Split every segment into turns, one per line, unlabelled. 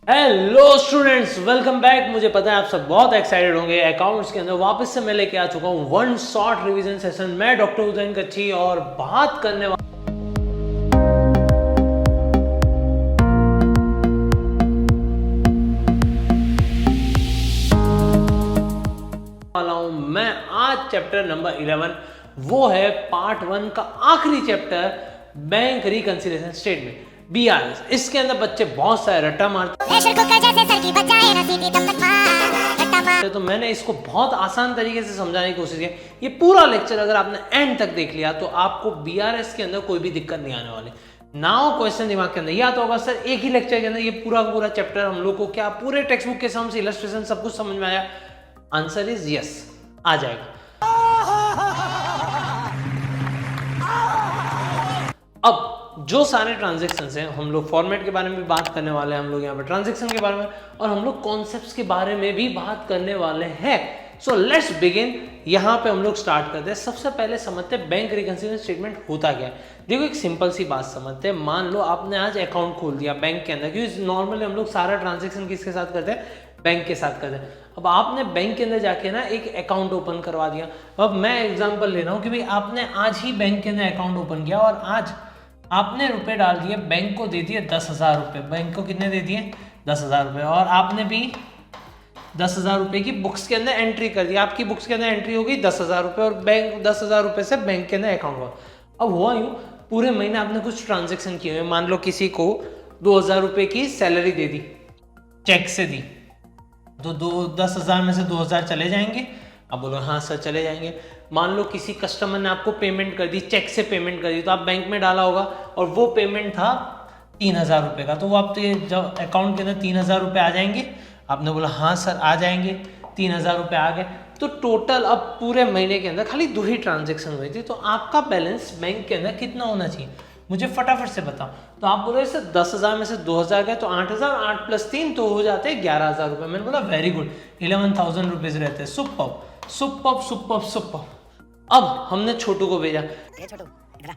Hello students, welcome back. मुझे पता है आप सब बहुत एक्साइटेड होंगे। अकाउंट्स के अंदर वापस से मैं लेके आ चुका हूँ वन शॉर्ट रिवीजन सेशन। मैं डॉक्टर उदयन कच्छी और बात करने वाला हूँ मैं आज चैप्टर नंबर 11, वो है पार्ट 1 का आखिरी chapter, bank reconciliation statement, BRS। इसके अंदर बच्चे बहुत सारे रट्टा मारते हैं, तो मैंने इसको बहुत आसान तरीके से समझाने की कोशिश की। ये पूरा लेक्चर अगर आपने एंड तक देख लिया तो आपको BRS के अंदर कोई भी दिक्कत नहीं आने वाली। नाउ क्वेश्चन दिमाग के अंदर या तो होगा सर एक ही लेक्चर के अंदर ये पूरा चैप्टर हम लोग को क्या पूरे टेक्स्ट बुक के सम से इलस्ट्रेशन सब कुछ समझ में आया? आंसर इज यस, आ जाएगा। अब जो सारे ट्रांजैक्शन हैं, हम लोग फॉर्मेट के बारे में भी बात करने वाले हैं, हम लोग यहाँ पे ट्रांजैक्शन के बारे में और हम लोग कॉन्सेप्ट्स के बारे में भी बात करने वाले हैं। So let's begin. यहाँ पे हम लोग स्टार्ट करते हैं। सबसे पहले समझते हैं बैंक रिकंसिलिएशन स्टेटमेंट होता क्या है। देखो एक सिंपल सी बात समझते हैं। मान लो आपने आज अकाउंट खोल दिया बैंक के अंदर, क्योंकि नॉर्मली हम लोग सारा ट्रांजेक्शन किसके साथ करते हैं? बैंक के साथ करते हैं। अब आपने बैंक के अंदर जाके ना एक अकाउंट ओपन करवा दिया। अब मैं एग्जांपल ले रहा हूँ कि भाई आपने आज ही बैंक के अंदर अकाउंट ओपन किया और आज आपने रुपए डाल दिए, बैंक को दे दिए 10,000 रुपये। बैंक को कितने दे दिए? 10,000 रुपये। और आपने भी 10,000 रुपये की बुक्स के अंदर एंट्री कर दी। आपकी बुक्स के अंदर एंट्री होगी 10,000 रुपये और बैंक 10,000 रुपये से बैंक के अंदर अकाउंट हुआ। अब हुआ यूँ, पूरे महीने आपने कुछ ट्रांजेक्शन किए हुए। मान लो किसी को 2,000 रुपये की सैलरी दे दी, चेक से दी, तो 10,000 में से 2,000 चले जाएंगे। अब बोलो हाँ सर चले जाएंगे। मान लो किसी कस्टमर ने आपको पेमेंट कर दी, चेक से पेमेंट कर दी, तो आप बैंक में डाला होगा और वो पेमेंट था 3,000 रुपये का, तो वो आप जब अकाउंट के अंदर 3,000 रुपये आ जाएंगे। आपने बोला हाँ सर आ जाएंगे, 3,000 रुपये आ गए। तो टोटल अब पूरे महीने के अंदर खाली 2 ही ट्रांजेक्शन हुई थी, तो आपका बैलेंस बैंक के अंदर कितना होना चाहिए मुझे फटाफट से बताओ। तो आप बोल रहे सर 10,000 में से 2,000 गए तो 8,000, 8 + 3 तो हो जाते हैं 11,000 रुपये। मैंने बोला वेरी गुड, 11,000 रुपीज रहते हैं। Super super super super. अब हमने छोटू को भेजा,
छोटू इधर आ।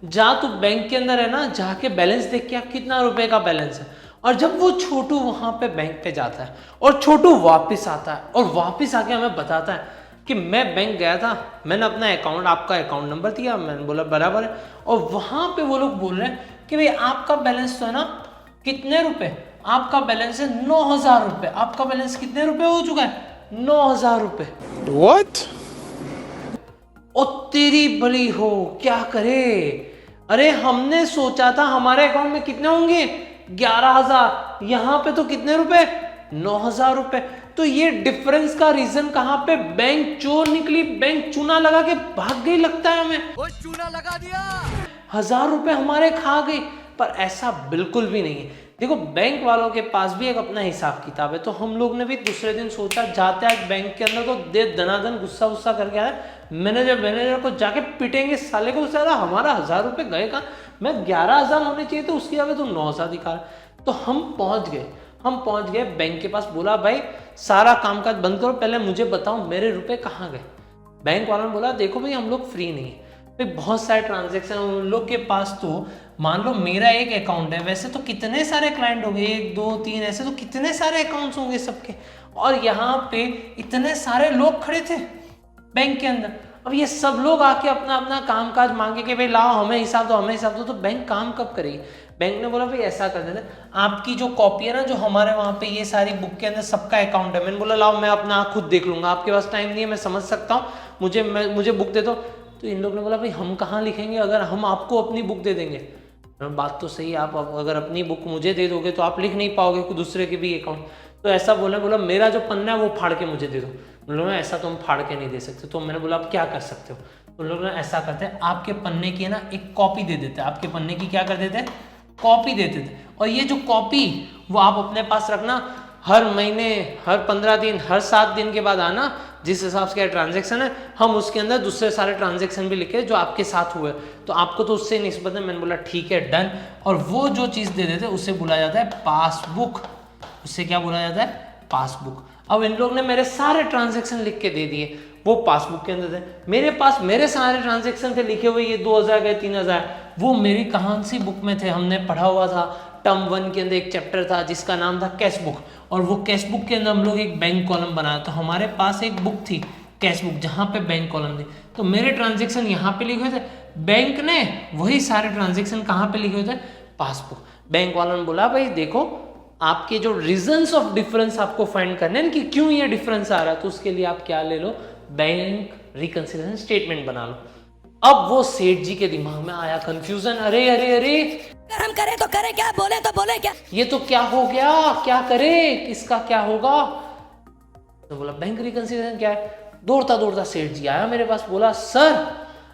जा तू बैंक के अंदर है ना, जाके बैलेंस देख के आप कितना रुपए का बैलेंस है। और जब वो छोटू वहां पे बैंक पे जाता है और छोटू वापस आता है और वापस आके हमें बताता है कि मैं बैंक गया था, मैंने अपना अकाउंट, आपका अकाउंट नंबर दिया, मैंने बोला बराबर है। और वहां पे वो लोग बोल रहे हैं कि भाई आपका बैलेंस तो है ना कितने रुपए? आपका बैलेंस है 9,000 रुपये। आपका बैलेंस कितने रुपए हो चुका है? 9,000 रुपये।
What?
ओ तेरी बली हो, क्या करे? अरे हमने सोचा था हमारे अकाउंट में कितने होंगे? 11,000। यहां पे तो कितने रुपए? 9,000 रुपए। तो ये डिफरेंस का रीजन कहां पे? बैंक चोर निकली, बैंक चूना लगा के भाग गई लगता है हमें।
वो चूना लगा दिया।
1,000 रुपए हमारे खा गई। पर ऐसा बिल्कुल भी नहीं है। देखो बैंक वालों के पास भी एक अपना हिसाब किताब है। तो हम लोग ने भी दूसरे दिन सोचा जाते हैं बैंक के अंदर तो दे दनादन गुस्सा करके आया, मैनेजर को जाके पिटेंगे साले को। साला हमारा 1,000 रुपये गए कहाँ? मैं 11,000 होने चाहिए तो उसकी जगह तो 9,000 दिखा रहा। तो हम पहुंच गए बैंक के पास। बोला भाई सारा कामकाज बंद करो, पहले मुझे बताओ मेरे रुपए कहाँ गए। बैंक वालों ने बोला देखो भाई हम लोग फ्री नहीं है, भाई बहुत सारे ट्रांजेक्शन उन लोग के पास। तो मान लो मेरा एक अकाउंट है, वैसे तो कितने सारे क्लाइंट होंगे, 1 2 3 ऐसे तो कितने सारे अकाउंट्स होंगे सबके। और यहाँ पे इतने सारे लोग खड़े थे बैंक के अंदर। अब ये सब लोग आके अपना अपना काम काज मांगे कि भाई लाओ हमें हिसाब दो, हमें हिसाब दो। तो बैंक काम कब करेगी? बैंक ने बोला भाई ऐसा कर देते, आपकी जो कॉपी है ना, जो हमारे वहाँ पे ये सारी बुक के अंदर सबका अकाउंट है। मैंने बोला लाओ मैं अपना खुद देख लूंगा, आपके पास टाइम नहीं है, मैं समझ सकता हूँ, मुझे बुक दे दो। तो इन लोग ने बोला भाई हम कहाँ लिखेंगे अगर हम आपको अपनी बुक दे देंगे। बात तो सही है, आप अगर अपनी बुक मुझे दे दोगे तो आप लिख नहीं पाओगे दूसरे के भी अकाउंट। तो ऐसा बोला मेरा जो पन्ना है वो फाड़ के मुझे दे दो। उन लोगों ने ऐसा तो हम फाड़ के नहीं दे सकते। तो मैंने बोला आप क्या कर सकते हो? तो उन लोगों ने ऐसा करते हैं आपके पन्ने की ना एक कॉपी दे देते हैं। आपके पन्ने की क्या कर देते हैं? कॉपी देते थे। और ये जो कॉपी वो आप अपने पास रखना, हर महीने, हर 15 दिन, हर 7 दिन के बाद आना, जिस हिसाब से ट्रांजेक्शन है हम उसके अंदर दूसरे सारे ट्रांजेक्शन भी लिखे जो आपके साथ हुए। तो आपको तो उससे निस्बत है। मैंने बोला ठीक है डन। और वो जो चीज़ दे देते उसे बुला जाता है पासबुक। उससे क्या बोला जाता है? पासबुक। अब इन लोग ने मेरे सारे ट्रांजेक्शन लिख के दे दिए। वो पासबुक के अंदर थे। मेरे पास मेरे सारे ट्रांजेक्शन थे लिखे हुए, ये 2000 गए 3000, वो मेरी कहाँ सी बुक में थे, हमने पढ़ा हुआ था। टर्म 1 के अंदर एक चैप्टर था जिसका नाम था कैश बुक, और वो कैश बुक के अंदर हम लोग एक बैंक कॉलम बनाया। तो हमारे पास एक बुक थी कैश बुक जहाँ पे बैंक कॉलम थी, तो मेरे ट्रांजेक्शन यहाँ पे लिखे हुए थे, बैंक ने वही सारे ट्रांजेक्शन कहाँ पे लिखे हुए थे, पासबुक। बैंक वालों ने बोला भाई देखो आपके जो रीजंस ऑफ डिफरेंस आपको फाइंड करने हैं कि क्यों ये डिफरेंस आ रहा है, तो उसके लिए आप क्या ले लो, बैंक रिकंसिलिएशन स्टेटमेंट बना लो। अब वो सेठ जी के दिमाग में आया कंफ्यूजन, अरे अरे अरे
अगर हम करें तो करें क्या, बोले तो बोले क्या।
ये तो क्या हो गया, क्या करे, किसका क्या होगा। तो बोला बैंक रिकंसिलिएशन क्या है। दौड़ता दौड़ता सेठ जी आया मेरे पास, बोला सर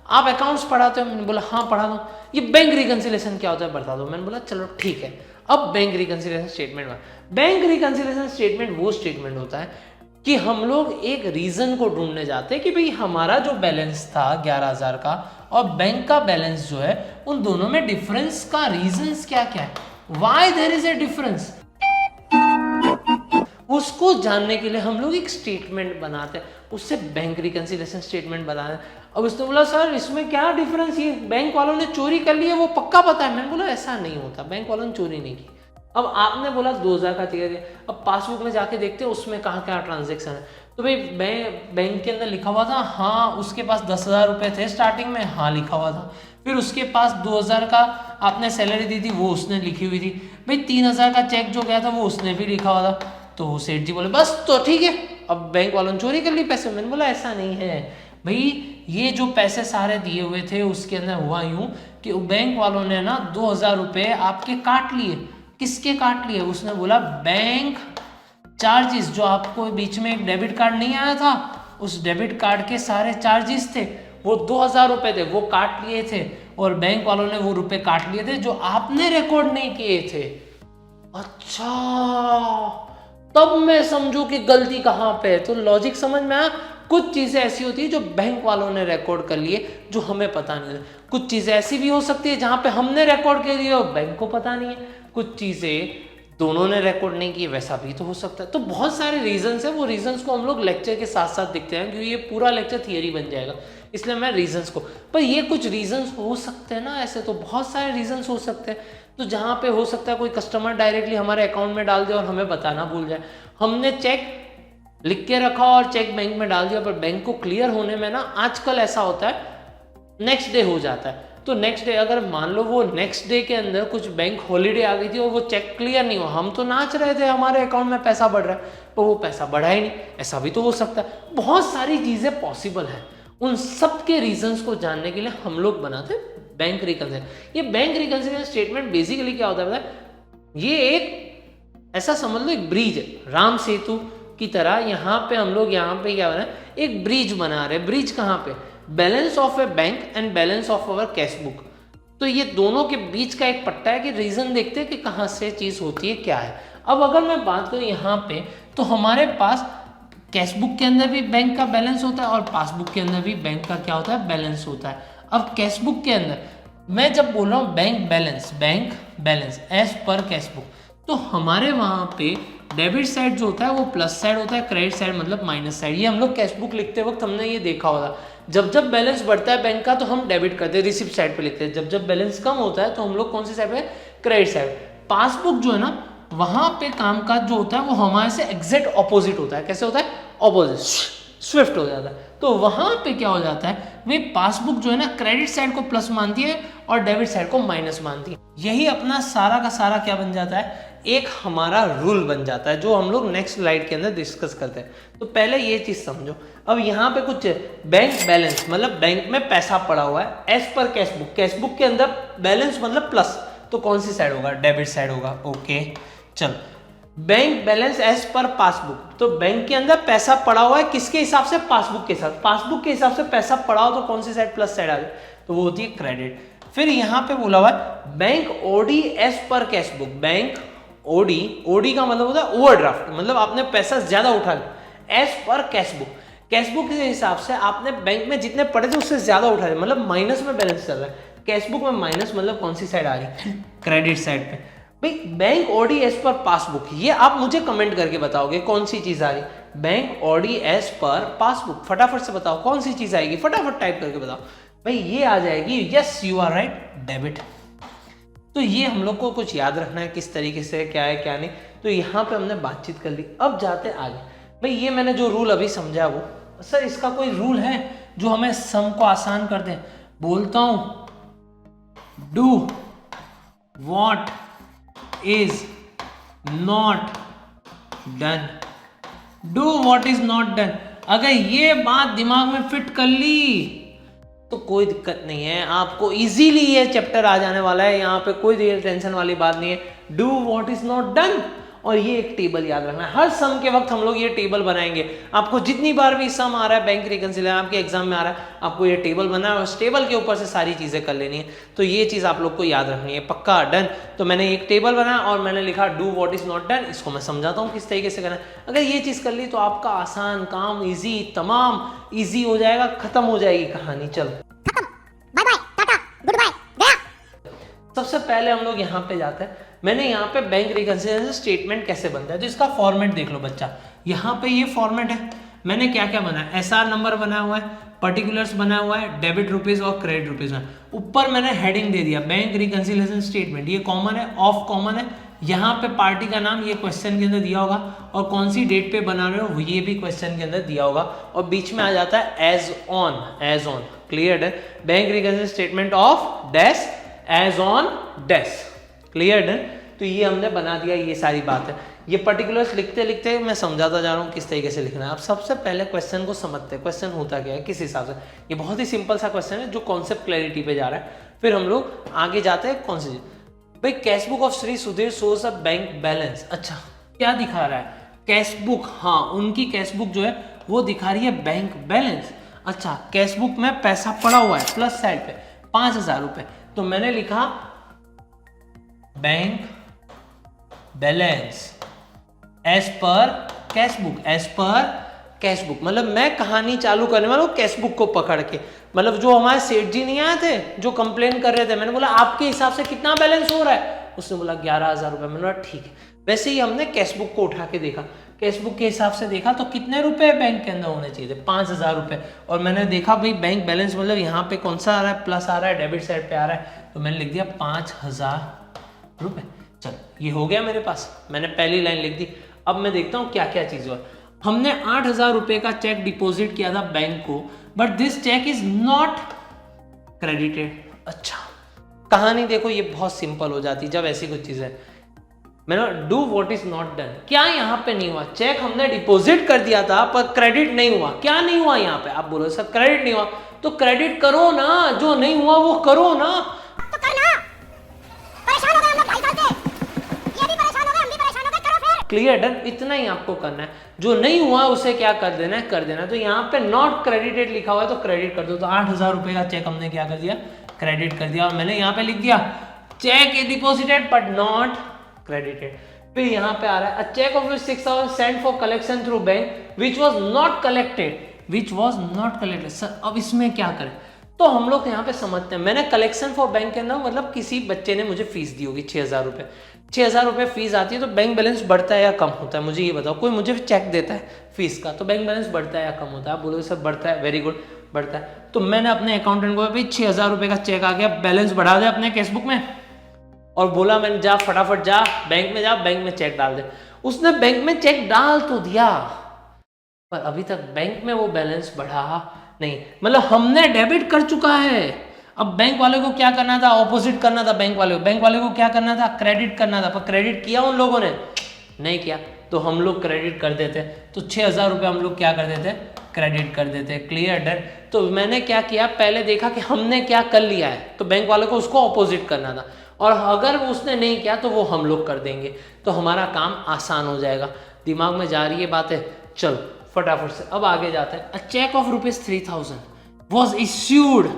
आप अकाउंट्स पढ़ाते हो। मैंने बोला हाँ पढ़ा दो। ये बैंक रिकंसिलिएशन क्या होता है बता दो। मैंने बोला चलो ठीक है। अब bank reconciliation statement, bank reconciliation statement वो स्टेटमेंट होता है कि हम लोग एक रीजन को ढूंढने जाते हैं कि भाई हमारा जो बैलेंस था 11,000 का और बैंक का बैलेंस जो है, उन दोनों में डिफरेंस का रीजंस क्या क्या है, why there is a difference. उसको जानने के लिए हम लोग एक स्टेटमेंट बनाते हैं, उससे बैंक रिकंसिलिएशन स्टेटमेंट बनाते हैं। अब उसने बोला सर इसमें क्या डिफरेंस, ये बैंक वालों ने चोरी कर ली है वो पक्का पता है। मैंने बोला ऐसा नहीं होता, बैंक वालों ने चोरी नहीं की। अब आपने बोला 2000 का ठीक है, अब पासबुक में जाके देखते हैं उसमें कहाँ क्या ट्रांजेक्शन है। तो भाई बैंक के अंदर लिखा हुआ था हाँ उसके पास 10,000 रुपये थे स्टार्टिंग में, हाँ लिखा हुआ था। फिर उसके पास 2000 का आपने सैलरी दी थी वो उसने लिखी हुई थी। भाई 3000 का चेक जो गया था वो उसने भी लिखा हुआ था। तो सेठ जी बोले बस तो ठीक है, अब बैंक वालों ने चोरी कर ली पैसे। मैंने बोला ऐसा नहीं है भाई, ये जो पैसे सारे दिए हुए थे उसके अंदर हुआ यूं कि बैंक वालों ने ना 2000 रुपये आपके काट लिए। किसके काट लिए, उसने बोला बैंक चार्जेस, जो आपको बीच में एक डेबिट कार्ड नहीं आया था, उस डेबिट कार्ड के सारे चार्जेस थे वो 2000 रुपये थे, वो काट लिए थे। और बैंक वालों ने वो रुपए काट लिए थे जो आपने रिकॉर्ड नहीं किए थे। अच्छा, तब मैं समझू कि गलती कहाँ पे है। तो लॉजिक समझ में आया। कुछ चीजें ऐसी होती है जो बैंक वालों ने रिकॉर्ड कर लिए जो हमें पता नहीं है। कुछ चीजें ऐसी भी हो सकती है जहां पे हमने रिकॉर्ड कर लिया और बैंक को पता नहीं है। कुछ चीजें दोनों ने रिकॉर्ड नहीं की, वैसा भी तो हो सकता है। तो बहुत सारे रीजंस है, वो रीजंस को हम लोग लेक्चर के साथ साथ देखते हैं क्योंकि ये पूरा लेक्चर थियरी बन जाएगा, इसलिए मैं रीजंस को, पर ये कुछ रीजंस हो सकते हैं ना, ऐसे तो बहुत सारे रीजंस हो सकते हैं। तो जहाँ पे हो सकता है कोई कस्टमर डायरेक्टली हमारे अकाउंट में डाल दे और हमें बताना भूल जाए। हमने चेक लिख के रखा और चेक बैंक में डाल दिया, पर बैंक को क्लियर होने में ना आजकल ऐसा होता है नेक्स्ट डे हो जाता है। तो नेक्स्ट डे अगर मान लो वो नेक्स्ट डे के अंदर कुछ बैंक हॉलीडे आ गई थी और वो चेक क्लियर नहीं हो, हम तो नाच रहे थे हमारे अकाउंट में पैसा बढ़ रहा है, पर वो पैसा बढ़ा ही नहीं, ऐसा भी तो हो सकता है। बहुत सारी चीज़ें पॉसिबल है। उन सब के रीजंस को जानने के लिए हम लोग बनाते हैं बैंक रिकंसिलिएशन। ये बैंक रिकंसिलिएशन स्टेटमेंट बेसिकली क्या होता है पता है, ये एक ऐसा समझ लो एक ब्रिज है, राम सेतु की तरह। यहाँ पे हम लोग यहाँ पे क्या बना है, एक ब्रिज बना रहे हैं। ब्रिज कहाँ पे, balance of A bank and balance of our cash book. तो ये दोनों के बीच का एक पट्टा है कि रीजन देखते हैं कि कहाँ से चीज़ होती है क्या है। अब अगर मैं बात करूँ यहाँ पे, तो हमारे पास कैश बुक के अंदर भी बैंक का बैलेंस होता है और पासबुक के अंदर भी बैंक का क्या होता है, बैलेंस होता है। अब कैश बुक के अंदर मैं जब बोल रहा हूँ bank balance as per cash book, तो हमारे वहाँ पे डेबिट साइड जो होता है वो प्लस साइड होता है, क्रेडिट साइड मतलब माइनस साइड। ये हम लोग कैश बुक लिखते वक्त हमने ये देखा होगा, जब जब बैलेंस बढ़ता है बैंक का तो हम डेबिट करते हैं, रिसिप्ट साइड पे लिखते हैं। जब जब बैलेंस कम होता है तो हम लोग कौन सी साइड पे, क्रेडिट साइड। पासबुक जो है ना, वहाँ पे कामकाज जो होता है वो हमारे से एग्जैक्ट ऑपोजिट होता है। कैसे होता है, ऑपोजिट, स्विफ्ट हो जाता है। तो वहाँ पे क्या हो जाता है, वे पासबुक जो है ना क्रेडिट साइड को प्लस मानती है और डेबिट साइड को माइनस मानती है। यही अपना सारा का सारा क्या बन जाता है, एक हमारा रूल बन जाता है जो हम लोग नेक्स्ट स्लाइड के अंदर डिस्कस करते हैं। तो पहले ये चीज समझो। अब यहाँ पे कुछ बैंक बैलेंस मतलब बैंक में पैसा पड़ा हुआ है as per cash book. Cash book के अंदर बैलेंस मतलब प्लस, तो कौन सी साइड होगा, डेबिट साइड होगा। ओके चल, bank balance as per passbook, तो बैंक के अंदर पैसा पड़ा हुआ है किसके हिसाब से, पासबुक के साथ। पासबुक के हिसाब से पैसा पड़ा हो तो कौन सी साइड, प्लस साइड आ जाए, तो वो होती है क्रेडिट। फिर यहाँ पे बोला हुआ है bank OD as per cash book. Bank OD का मतलब होता है ओवरड्राफ्ट, मतलब आपने पैसा ज्यादा उठा लिया। एज पर कैश बुक के हिसाब से आपने बैंक में जितने पड़े थे उससे ज्यादा उठा लिया, मतलब माइनस में बैलेंस चल रहा है। कैश बुक में माइनस मतलब कौन सी साइड आ रही है, क्रेडिट साइड पे। भाई bank OD as per passbook, ये आप मुझे कमेंट करके बताओगे कौन सी चीज आ रही है, bank OD as per passbook, फटाफट से बताओ कौन सी चीज आएगी, फटाफट टाइप करके बताओ भाई। ये आ जाएगी, yes you are right, debit. तो ये हम लोग को कुछ याद रखना है किस तरीके से क्या है क्या नहीं। तो यहाँ पे हमने बातचीत कर ली। अब जाते आगे भाई, ये मैंने जो रूल अभी समझा वो, सर इसका कोई रूल है जो हमें सम को आसान कर दे? बोलता हूं do what is not done, do what is not done. अगर ये बात दिमाग में फिट कर ली तो कोई दिक्कत नहीं है, आपको इजीली ये चैप्टर आ जाने वाला है। यहाँ पे कोई टेंशन वाली बात नहीं है। Do what is not done, और ये एक टेबल याद रखना है। हर सम के वक्त हम लोग ये टेबल बनाएंगे। आपको जितनी बार भी सम आ रहा है, बैंक रिकंसिलिएशन आपके एग्जाम में आ रहा है, आपको ये टेबल बनाना है और उस टेबल के ऊपर से सारी चीजें कर लेनी है। तो ये चीज आप लोग को याद रखनी है, पक्का डन। तो मैंने एक टेबल बनाया और मैंने लिखा do what is not done. इसको मैं समझाता हूँ किस तरीके से करना है। अगर ये चीज कर ली तो आपका आसान काम ईजी, तमाम ईजी हो जाएगा, खत्म हो जाएगी कहानी। चलो
bye bye, tata, goodbye, गया।
सबसे पहले हम लोग यहाँ पे जाते हैं। मैंने यहाँ पे बैंक रिकंसिलिएशन स्टेटमेंट कैसे बनता है, तो इसका फॉर्मेट देख लो बच्चा। यहाँ पे ये फॉर्मेट है। मैंने क्या क्या बनाया, एसआर नंबर बनाया हुआ है, पर्टिकुलर्स बनाया हुआ है, डेबिट रुपीज और क्रेडिट रुपीज में। ऊपर मैंने हेडिंग दे दिया बैंक रिकंसिलिएशन स्टेटमेंट, ये कॉमन है, ऑफ कॉमन है। यहाँ पे पार्टी का नाम ये क्वेश्चन के अंदर दिया होगा और कौन सी डेट पे बना रहे हो ये भी क्वेश्चन के अंदर दिया होगा। और बीच में आ जाता है as on, as on, clear है। Bank reconciliation statement of dash as on dash, clear है। तो ये हमने बना दिया, ये सारी बात है। ये पर्टिकुलर्स लिखते लिखते मैं समझाता जा रहा हूँ किस तरीके से लिखना है। अब सबसे पहले क्वेश्चन को समझते हैं, क्वेश्चन होता क्या है, किस हिसाब से। ये बहुत ही सिंपल सा क्वेश्चन है जो कॉन्सेप्ट क्लैरिटी पे जा रहा है। फिर हम लोग आगे जाते हैं कौन सी भाई, cash book of Shri Sudhir shows a bank balance. अच्छा क्या दिखा रहा है, कैश बुक, हाँ उनकी कैश बुक जो है वो दिखा रही है बैंक बैलेंस। अच्छा कैश बुक में पैसा पड़ा हुआ है प्लस साइड पे 5,000 रुपए, तो मैंने लिखा bank balance as per cash book, as per cash book. मतलब मैं कहानी चालू करने वाला हूँ कैश बुक को पकड़ के। मतलब जो हमारे सेठ जी नहीं आए थे जो कंप्लेन कर रहे थे, मैंने बोला आपके हिसाब से कितना बैलेंस हो रहा है, उसने बोला 11,000 रुपए। मैंने बोला ठीक है। वैसे ही हमने कैश बुक को उठा के देखा, कैश बुक के हिसाब से देखा तो कितने रुपए बैंक के अंदर होने चाहिए थे, 5,000 रुपए। और मैंने देखा भाई बैंक बैलेंस मतलब यहाँ पे कौन सा आ रहा है, प्लस आ रहा है, डेबिट साइड पे आ रहा है, तो मैंने लिख दिया 5,000 रुपए। चल ये हो गया मेरे पास, मैंने पहली लाइन लिख दी। अब मैं देखता हूँ क्या क्या चीज हुआ। हमने 8,000 रुपए का चेक डिपॉजिट किया था बैंक को, but this cheque is not credited. अच्छा कहानी देखो ये बहुत सिंपल हो जाती जब ऐसी कुछ चीज है। मैंने do what is not done, क्या यहाँ पे नहीं हुआ, चेक हमने डिपॉजिट कर दिया था पर क्रेडिट नहीं हुआ। क्या नहीं हुआ यहाँ पे, आप बोलो सर क्रेडिट नहीं हुआ, तो क्रेडिट करो ना, जो नहीं हुआ वो करो ना।
तो करना, परेशान हो गए हम लोग 2.5 साल से, ये भी परेशान हो गए, हम भी परेशान हो गए, करो फिर।
क्लियर डन, इतना ही आपको करना है। जो नहीं हुआ उसे क्या कर देना है, कर देना। तो यहाँ पे नॉट क्रेडिटेड लिखा हुआ है तो क्रेडिट कर दो। तो 8,000 रुपए का चेक हमने क्या कर दिया, क्रेडिट कर दिया। और मैंने यहाँ पे लिख दिया cheque deposited but not credited. फिर यहाँ पे आ रहा है a cheque of 6,000 sent for collection through bank which was not collected, which was not collected. Sir अब इसमें क्या करें, तो हम लोग यहाँ पे समझते हैं। मैंने कलेक्शन फॉर बैंक के अंदर मतलब किसी बच्चे ने मुझे फीस दी होगी 6,000 रुपए। 6,000 रुपए फीस आती है तो बैंक बैलेंस बढ़ता है या कम होता है, मुझे ये बताओ। कोई मुझे चेक देता है फीस का तो बैंक बैलेंस बढ़ता है या कम होता है, आप बोलोगे सर बढ़ता है, वेरी गुड बढ़ता है। तो मैंने अपने अकाउंटेंट को भाई 6,000 रुपए का चेक आ गया, बैलेंस बढ़ा दे अपने कैशबुक में, और बोला मैंने जा फटाफट जा बैंक में, जा बैंक में चेक डाल दे। उसने बैंक में चेक डाल तो दिया पर अभी तक बैंक में वो बैलेंस बढ़ा नहीं, मतलब हमने डेबिट कर चुका है। अब बैंक वाले को क्या करना था, ऑपोजिट करना था। बैंक वाले को क्या करना था, क्रेडिट करना था। पर क्रेडिट किया उन लोगों ने नहीं किया, तो हम लोग क्रेडिट कर देते। तो 6,000 रुपए हम लोग क्या कर देते, क्रेडिट कर देते। Clear done. तो मैंने क्या किया, पहले देखा कि हमने क्या कर लिया है, तो बैंक वाले को उसको ऑपोजिट करना था, और अगर उसने नहीं किया तो वो हम लोग कर देंगे, तो हमारा काम आसान हो जाएगा। दिमाग में जा रही है बातें, चलो फटाफट से अब आगे जाते हैं। A cheque of ₹3,000 was issued,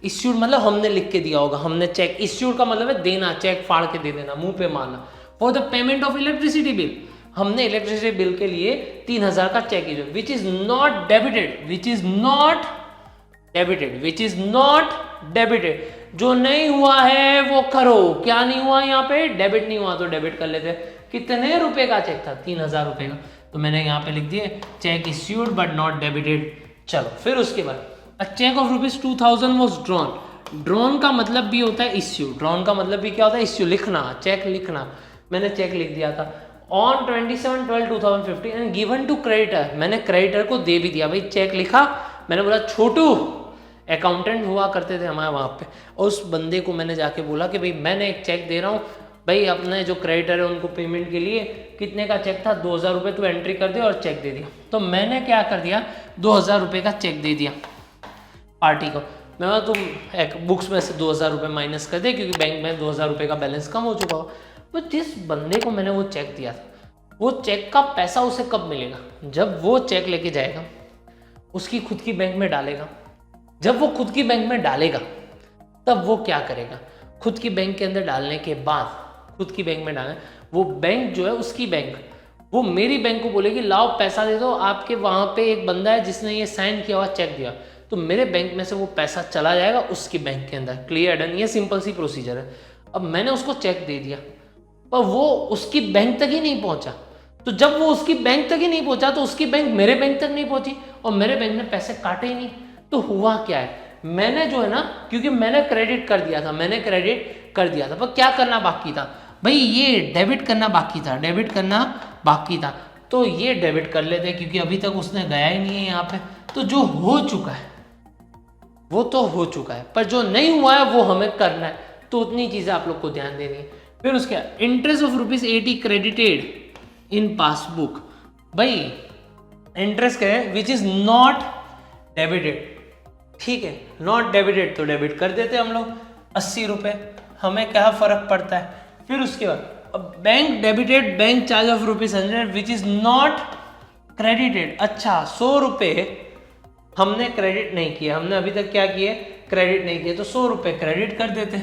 issued मतलब हमने लिख के दिया होगा, हमने चेक, इश्यूड का मतलब है देना, चेक फाड़ के दे देना, मुंह पे मारना। For the payment of electricity bill, हमने इलेक्ट्रिसिटी बिल के लिए 3,000 का cheque issue, which is not debited, which is not debited, which is not debited. जो नहीं हुआ है वो करो, क्या नहीं हुआ यहाँ पे, डेबिट नहीं हुआ तो डेबिट कर लेते। कितने रुपए का चेक था, 3,000 रुपए का। तो मैंने यहाँ पे लिख दिए cheque issued but not debited. चलो फिर उसके बाद a cheque of ₹2000 was drawn. Drawn का मतलब भी होता है इश्यू, ड्रॉन का मतलब भी क्या होता है इश्यू, लिखना, चेक लिखना। मैंने चेक लिख दिया था on 27/12/2015 and given to creditor, मैंने क्रेडिटर को दे भी दिया। भाई चेक लिखा, मैंने बोला छोटू अकाउंटेंट हुआ करते थे हमारे वहाँ पे, और उस बंदे को मैंने जाके बोला कि भाई मैंने एक चेक दे रहा हूँ, भाई अपने जो क्रेडिटर है उनको पेमेंट के लिए कितने का चेक था, 2000 रुपये तू एंट्री कर दे, और चेक दे दिया। तो मैंने क्या कर दिया, 2000 रुपये का चेक दे दिया पार्टी को। मैं बोला तुम एक बुक्स में से 2000 रुपये माइनस कर दे, क्योंकि बैंक में 2000 रुपये का बैलेंस कम हो चुका हो। तो जिस बंदे को मैंने वो चेक दिया था, वो चेक का पैसा उसे कब मिलेगा, जब वो चेक लेके जाएगा उसकी खुद की बैंक में डालेगा। जब वो खुद की बैंक में डालेगा तब वो क्या करेगा, खुद की बैंक के अंदर डालने के बाद, खुद की बैंक में डालना, वो बैंक जो है उसकी बैंक, वो मेरी बैंक को बोलेगी लाओ पैसा दे दो, आपके वहाँ पे एक बंदा है जिसने ये साइन किया हुआ चेक दिया, तो मेरे बैंक में से वो पैसा चला जाएगा उसकी बैंक के अंदर। क्लियर डन, ये सिंपल सी प्रोसीजर है। अब मैंने उसको चेक दे दिया पर वो उसकी बैंक तक ही नहीं पहुंचा, तो जब वो उसकी बैंक तक ही नहीं पहुंचा तो उसकी बैंक मेरे बैंक तक नहीं पहुंची, और मेरे बैंक ने पैसे काटे ही नहीं। तो हुआ क्या है, मैंने जो है ना, क्योंकि मैंने क्रेडिट कर दिया था, मैंने क्रेडिट कर दिया था, पर क्या करना बाकी था भाई, ये डेबिट करना बाकी था, डेबिट करना बाकी था। तो ये डेबिट कर लेते क्योंकि अभी तक उसने गया ही नहीं है यहाँ पे। तो जो हो चुका है वो तो हो चुका है, पर जो नहीं हुआ है वो हमें करना है, तो उतनी चीजें आप लोग को ध्यान देनी है। फिर उसके interest of ₹80 credited in passbook. भाई इंटरेस्ट करें विच इज नॉट डेबिटेड, ठीक है, नॉट डेबिटेड तो डेबिट कर देते हम लोग 80 रुपए, हमें क्या फर्क पड़ता है। फिर उसके बाद अब bank debited bank charge of ₹100 which is not credited. अच्छा 100 रुपये हमने क्रेडिट नहीं किया, हमने अभी तक क्या किए, क्रेडिट नहीं किए, तो 100 रुपये क्रेडिट कर देते।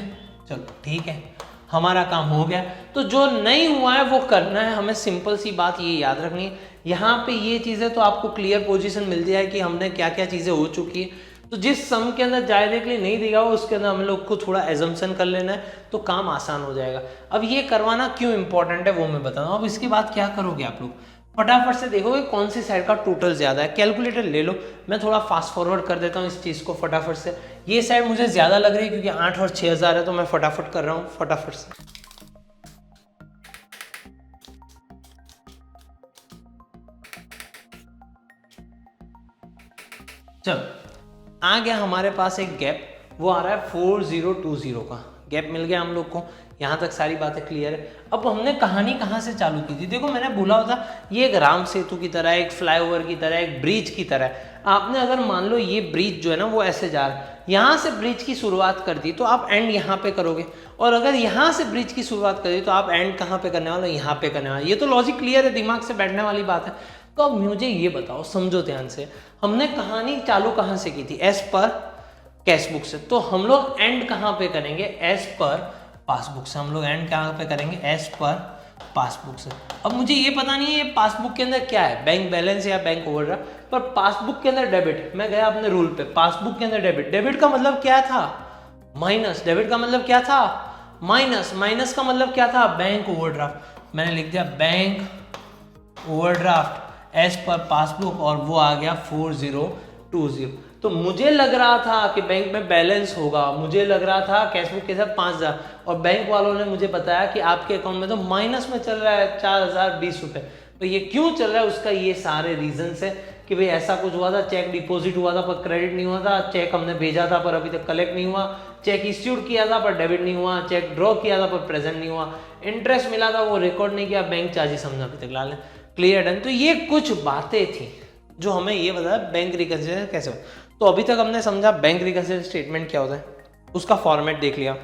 चलो ठीक है, हमारा काम हो गया। तो जो नहीं हुआ है वो करना है, हमें सिंपल सी बात ये याद रखनी है। यहाँ पे ये चीज़ें तो आपको क्लियर पोजीशन मिल जाए कि हमने क्या क्या चीज़ें हो चुकी है। तो जिस सम के अंदर जायदे के लिए नहीं दिया हो उसके अंदर हम लोग को थोड़ा एजम्पशन कर लेना है, तो काम आसान हो जाएगा। अब ये करवाना क्यों इंपॉर्टेंट है वो मैं बता रहा हूँ। अब इसके बाद क्या करोगे आप लोग, फटाफट से देखोगे कौन सी साइड का टोटल ज़्यादा है, कैलकुलेटर ले लो। मैं थोड़ा फास्ट फॉरवर्ड कर देता हूँ इस चीज़ को फटाफट से। ये साइड मुझे ज़्यादा लग रही है क्योंकि 8 और 6000 है, तो मैं फटाफट कर रहा हूँ फटाफट से। चलो आ गया हमारे पास एक गैप, वो आ रहा है 4020 का गैप मिल गया हम लोग को। यहाँ तक सारी बातें क्लियर है। अब हमने कहानी कहाँ से चालू की थी, देखो मैंने बोला था ये एक राम सेतु की तरह, एक फ्लाईओवर की तरह, एक ब्रिज की तरह है। आपने अगर मान लो ये ब्रिज जो है ना वो ऐसे जा रहा है, यहाँ से ब्रिज की शुरुआत कर दी तो आप एंड यहाँ पे करोगे, और अगर यहाँ से ब्रिज की शुरुआत कर दी तो आप एंड कहाँ पे करने वाले, यहाँ पे करने वाले। ये तो लॉजिक क्लियर है, दिमाग से बैठने वाली बात है। तो अब मुझे ये बताओ, समझो ध्यान से, हमने कहानी चालू कहाँ से की थी, एज पर कैश बुक से। तो हम लोग एंड कहाँ पे करेंगे, एज पर पासबुक से। हम लोग एंड कहाँ पे करेंगे, एज पर पासबुक से। अब मुझे ये पता नहीं है ये पासबुक के अंदर क्या है, बैंक बैलेंस या बैंक ओवरड्राफ्ट, पर पासबुक के अंदर डेबिट। मैं गया अपने रूल पे, पासबुक के अंदर डेबिट। डेबिट का मतलब क्या था, माइनस। डेबिट का मतलब क्या था, माइनस। माइनस का मतलब क्या था, बैंक ओवरड्राफ्ट। मैंने लिख दिया bank overdraft as per passbook, और वो आ गया 4020। तो मुझे लग रहा था कि बैंक में बैलेंस होगा, मुझे लग रहा था कैश बुक के साथ 5000, और बैंक वालों ने मुझे बताया कि आपके अकाउंट में तो माइनस में चल रहा है 4020 रुपये। तो ये क्यों चल रहा है, उसका ये सारे रीजंस है कि भाई ऐसा कुछ हुआ था, चेक डिपॉजिट हुआ था पर क्रेडिट नहीं हुआ था, चेक हमने भेजा था पर अभी तक कलेक्ट नहीं हुआ, चेक इश्यूड किया था पर डेबिट नहीं हुआ, चेक ड्रॉ किया था पर प्रेजेंट नहीं हुआ, इंटरेस्ट मिला था वो रिकॉर्ड नहीं किया, बैंक चार्जेस हमने अभी तक ला लें। Clear done. तो ये कुछ बातें थी जो हमें ये बताया बैंक रिकंसिलिएशन कैसे हो। तो अभी तक हमने समझा बैंक रिकंसिलिएशन स्टेटमेंट क्या होता है, उसका फॉर्मेट देख लिया,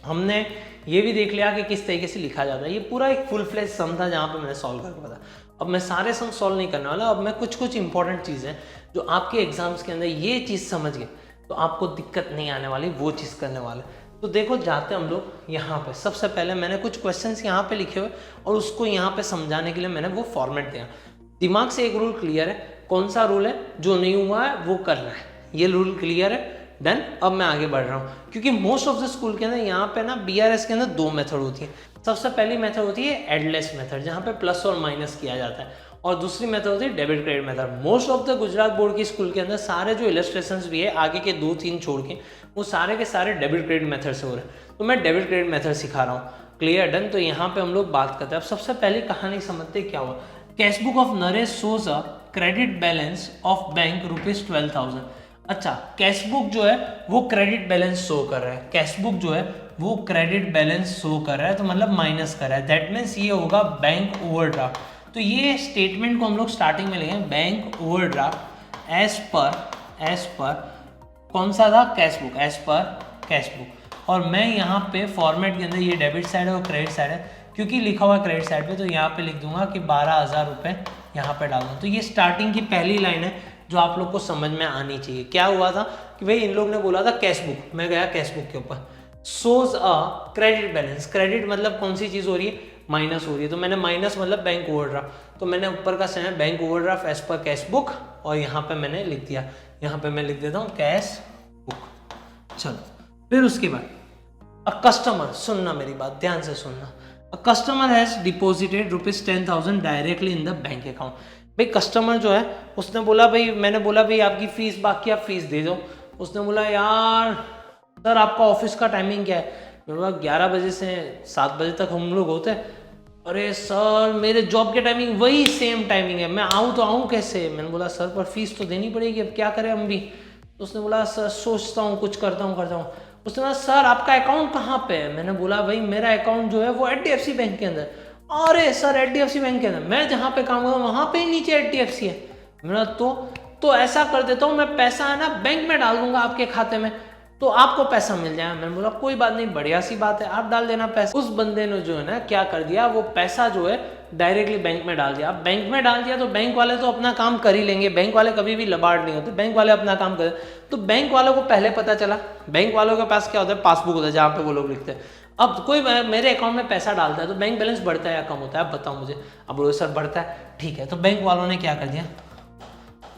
हमने ये भी देख लिया कि किस तरीके से लिखा जाता है। ये पूरा एक फुल फ्लेज सम था जहाँ पे मैंने सॉल्व करके बताया। अब मैं सारे सम सॉल्व नहीं करने वाला, अब मैं कुछ इंपॉर्टेंट चीज़ें जो आपके एग्जाम्स के अंदर ये चीज़ समझ गए तो आपको दिक्कत नहीं आने वाली, वो चीज़ करने वाले। तो देखो जाते हम लोग यहाँ पे, सबसे पहले मैंने कुछ क्वेश्चंस यहाँ पे लिखे हुए और उसको यहाँ पे समझाने के लिए मैंने वो फॉर्मेट दिया। दिमाग से एक रूल क्लियर है, कौन सा रूल है, जो नहीं हुआ है वो करना है, ये रूल क्लियर है। डन। अब मैं आगे बढ़ रहा हूँ क्योंकि मोस्ट ऑफ द स्कूल के अंदर यहाँ पे ना BRS के अंदर 2 मेथड होती है। सबसे पहली मेथड होती है एडलेस मेथड, जहाँ पे प्लस और माइनस किया जाता है, और दूसरी मेथड होती है debit credit method. Most of the Gujarat board की स्कूल के अंदर सारे जो इलस्ट्रेशंस भी है आगे के 2-3 छोड़ के वो सारे के सारे डेबिट क्रेडिट मेथड से हो रहे हैं। तो मैं डेबिट क्रेडिट मेथड सिखा रहा हूँ। Clear, done. तो यहाँ पे हम लोग बात करते हैं। अब सबसे पहली कहानी समझते क्या हुआ। Cash book of Naresh shows a credit balance of bank ₹12,000। अच्छा, कैश बुक जो है वो क्रेडिट बैलेंस शो कर रहा है। कैश बुक जो है वो क्रेडिट बैलेंस शो कर रहा है, तो मतलब माइनस कर रहा है। दैट मीन्स ये होगा बैंक ओवरड्राफ्ट। तो ये स्टेटमेंट को हम लोग स्टार्टिंग में लेंगे, बैंक ओवरड्राफ्ट एज पर कौन सा था, cash book, as per cash book. और मैं यहाँ पे फॉर्मेट के अंदर ये डेबिट साइड है और क्रेडिट साइड है, क्योंकि लिखा हुआ क्रेडिट साइड पे, तो यहाँ पे लिख दूंगा कि 12,000 रुपये यहाँ पे डाल दूँ। तो ये स्टार्टिंग की पहली लाइन है जो आप लोग को समझ में आनी चाहिए। क्या हुआ था कि भाई इन लोग ने बोला था कैश बुक, मैं गया कैश बुक के ऊपर, shows a credit balance. Credit मतलब कौन सी चीज़ हो रही है, माइनस हो रही है। तो मैंने माइनस मतलब बैंक ओवरड्राफ्ट, तो मैंने ऊपर का same bank overdraft as per cash book, और यहाँ पे मैंने लिख दिया, यहाँ पे मैं लिख देता हूँ कैश बुक। चलो, फिर उसके बाद अ कस्टमर, सुनना मेरी बात ध्यान से सुनना, a customer has deposited ₹10,000 directly in the bank account. भाई कस्टमर जो है उसने बोला, भाई मैंने बोला भाई आपकी फीस बाकी, आप फीस दे दो। उसने बोला यार सर आपका ऑफिस का टाइमिंग क्या है, मैंने बोला 11 बजे से 7 बजे तक हम लोग होते हैं। अरे सर मेरे जॉब के टाइमिंग वही सेम टाइमिंग है, मैं आऊँ तो आऊँ कैसे। मैंने बोला सर पर फीस तो देनी पड़ेगी, अब क्या करें हम भी। तो उसने बोला सर सोचता हूँ, कुछ करता हूँ। उसने बोला सर आपका अकाउंट कहाँ पे है। मैंने बोला भाई मेरा अकाउंट जो है वो HDFC बैंक के अंदर। अरे सर HDFC बैंक के अंदर, मैं जहाँ पे काम करता हूँ वहाँ पे ही नीचे HDFC है। मेरा तो ऐसा कर देता हूँ, मैं पैसा है ना बैंक में डाल दूंगा आपके खाते में, तो आपको पैसा मिल जाएगा। मैंने बोला कोई बात नहीं, बढ़िया सी बात है, आप डाल देना पैसा। उस बंदे ने जो है ना क्या कर दिया, वो पैसा जो है डायरेक्टली बैंक में डाल दिया। अब बैंक में डाल दिया तो बैंक वाले तो अपना काम कर ही लेंगे, बैंक वाले कभी भी लबाड़ नहीं होते, बैंक वाले अपना काम करें। तो बैंक वालों को पहले पता चला, बैंक वालों के पास क्या होता है, पासबुक होता है जहाँ पे वो लोग लिखते हैं। अब कोई मेरे अकाउंट में पैसा डालता है तो बैंक बैलेंस बढ़ता है या कम होता है, आप बताओ मुझे। अब बोलो सर बढ़ता है, ठीक है। तो बैंक वालों ने क्या कर दिया,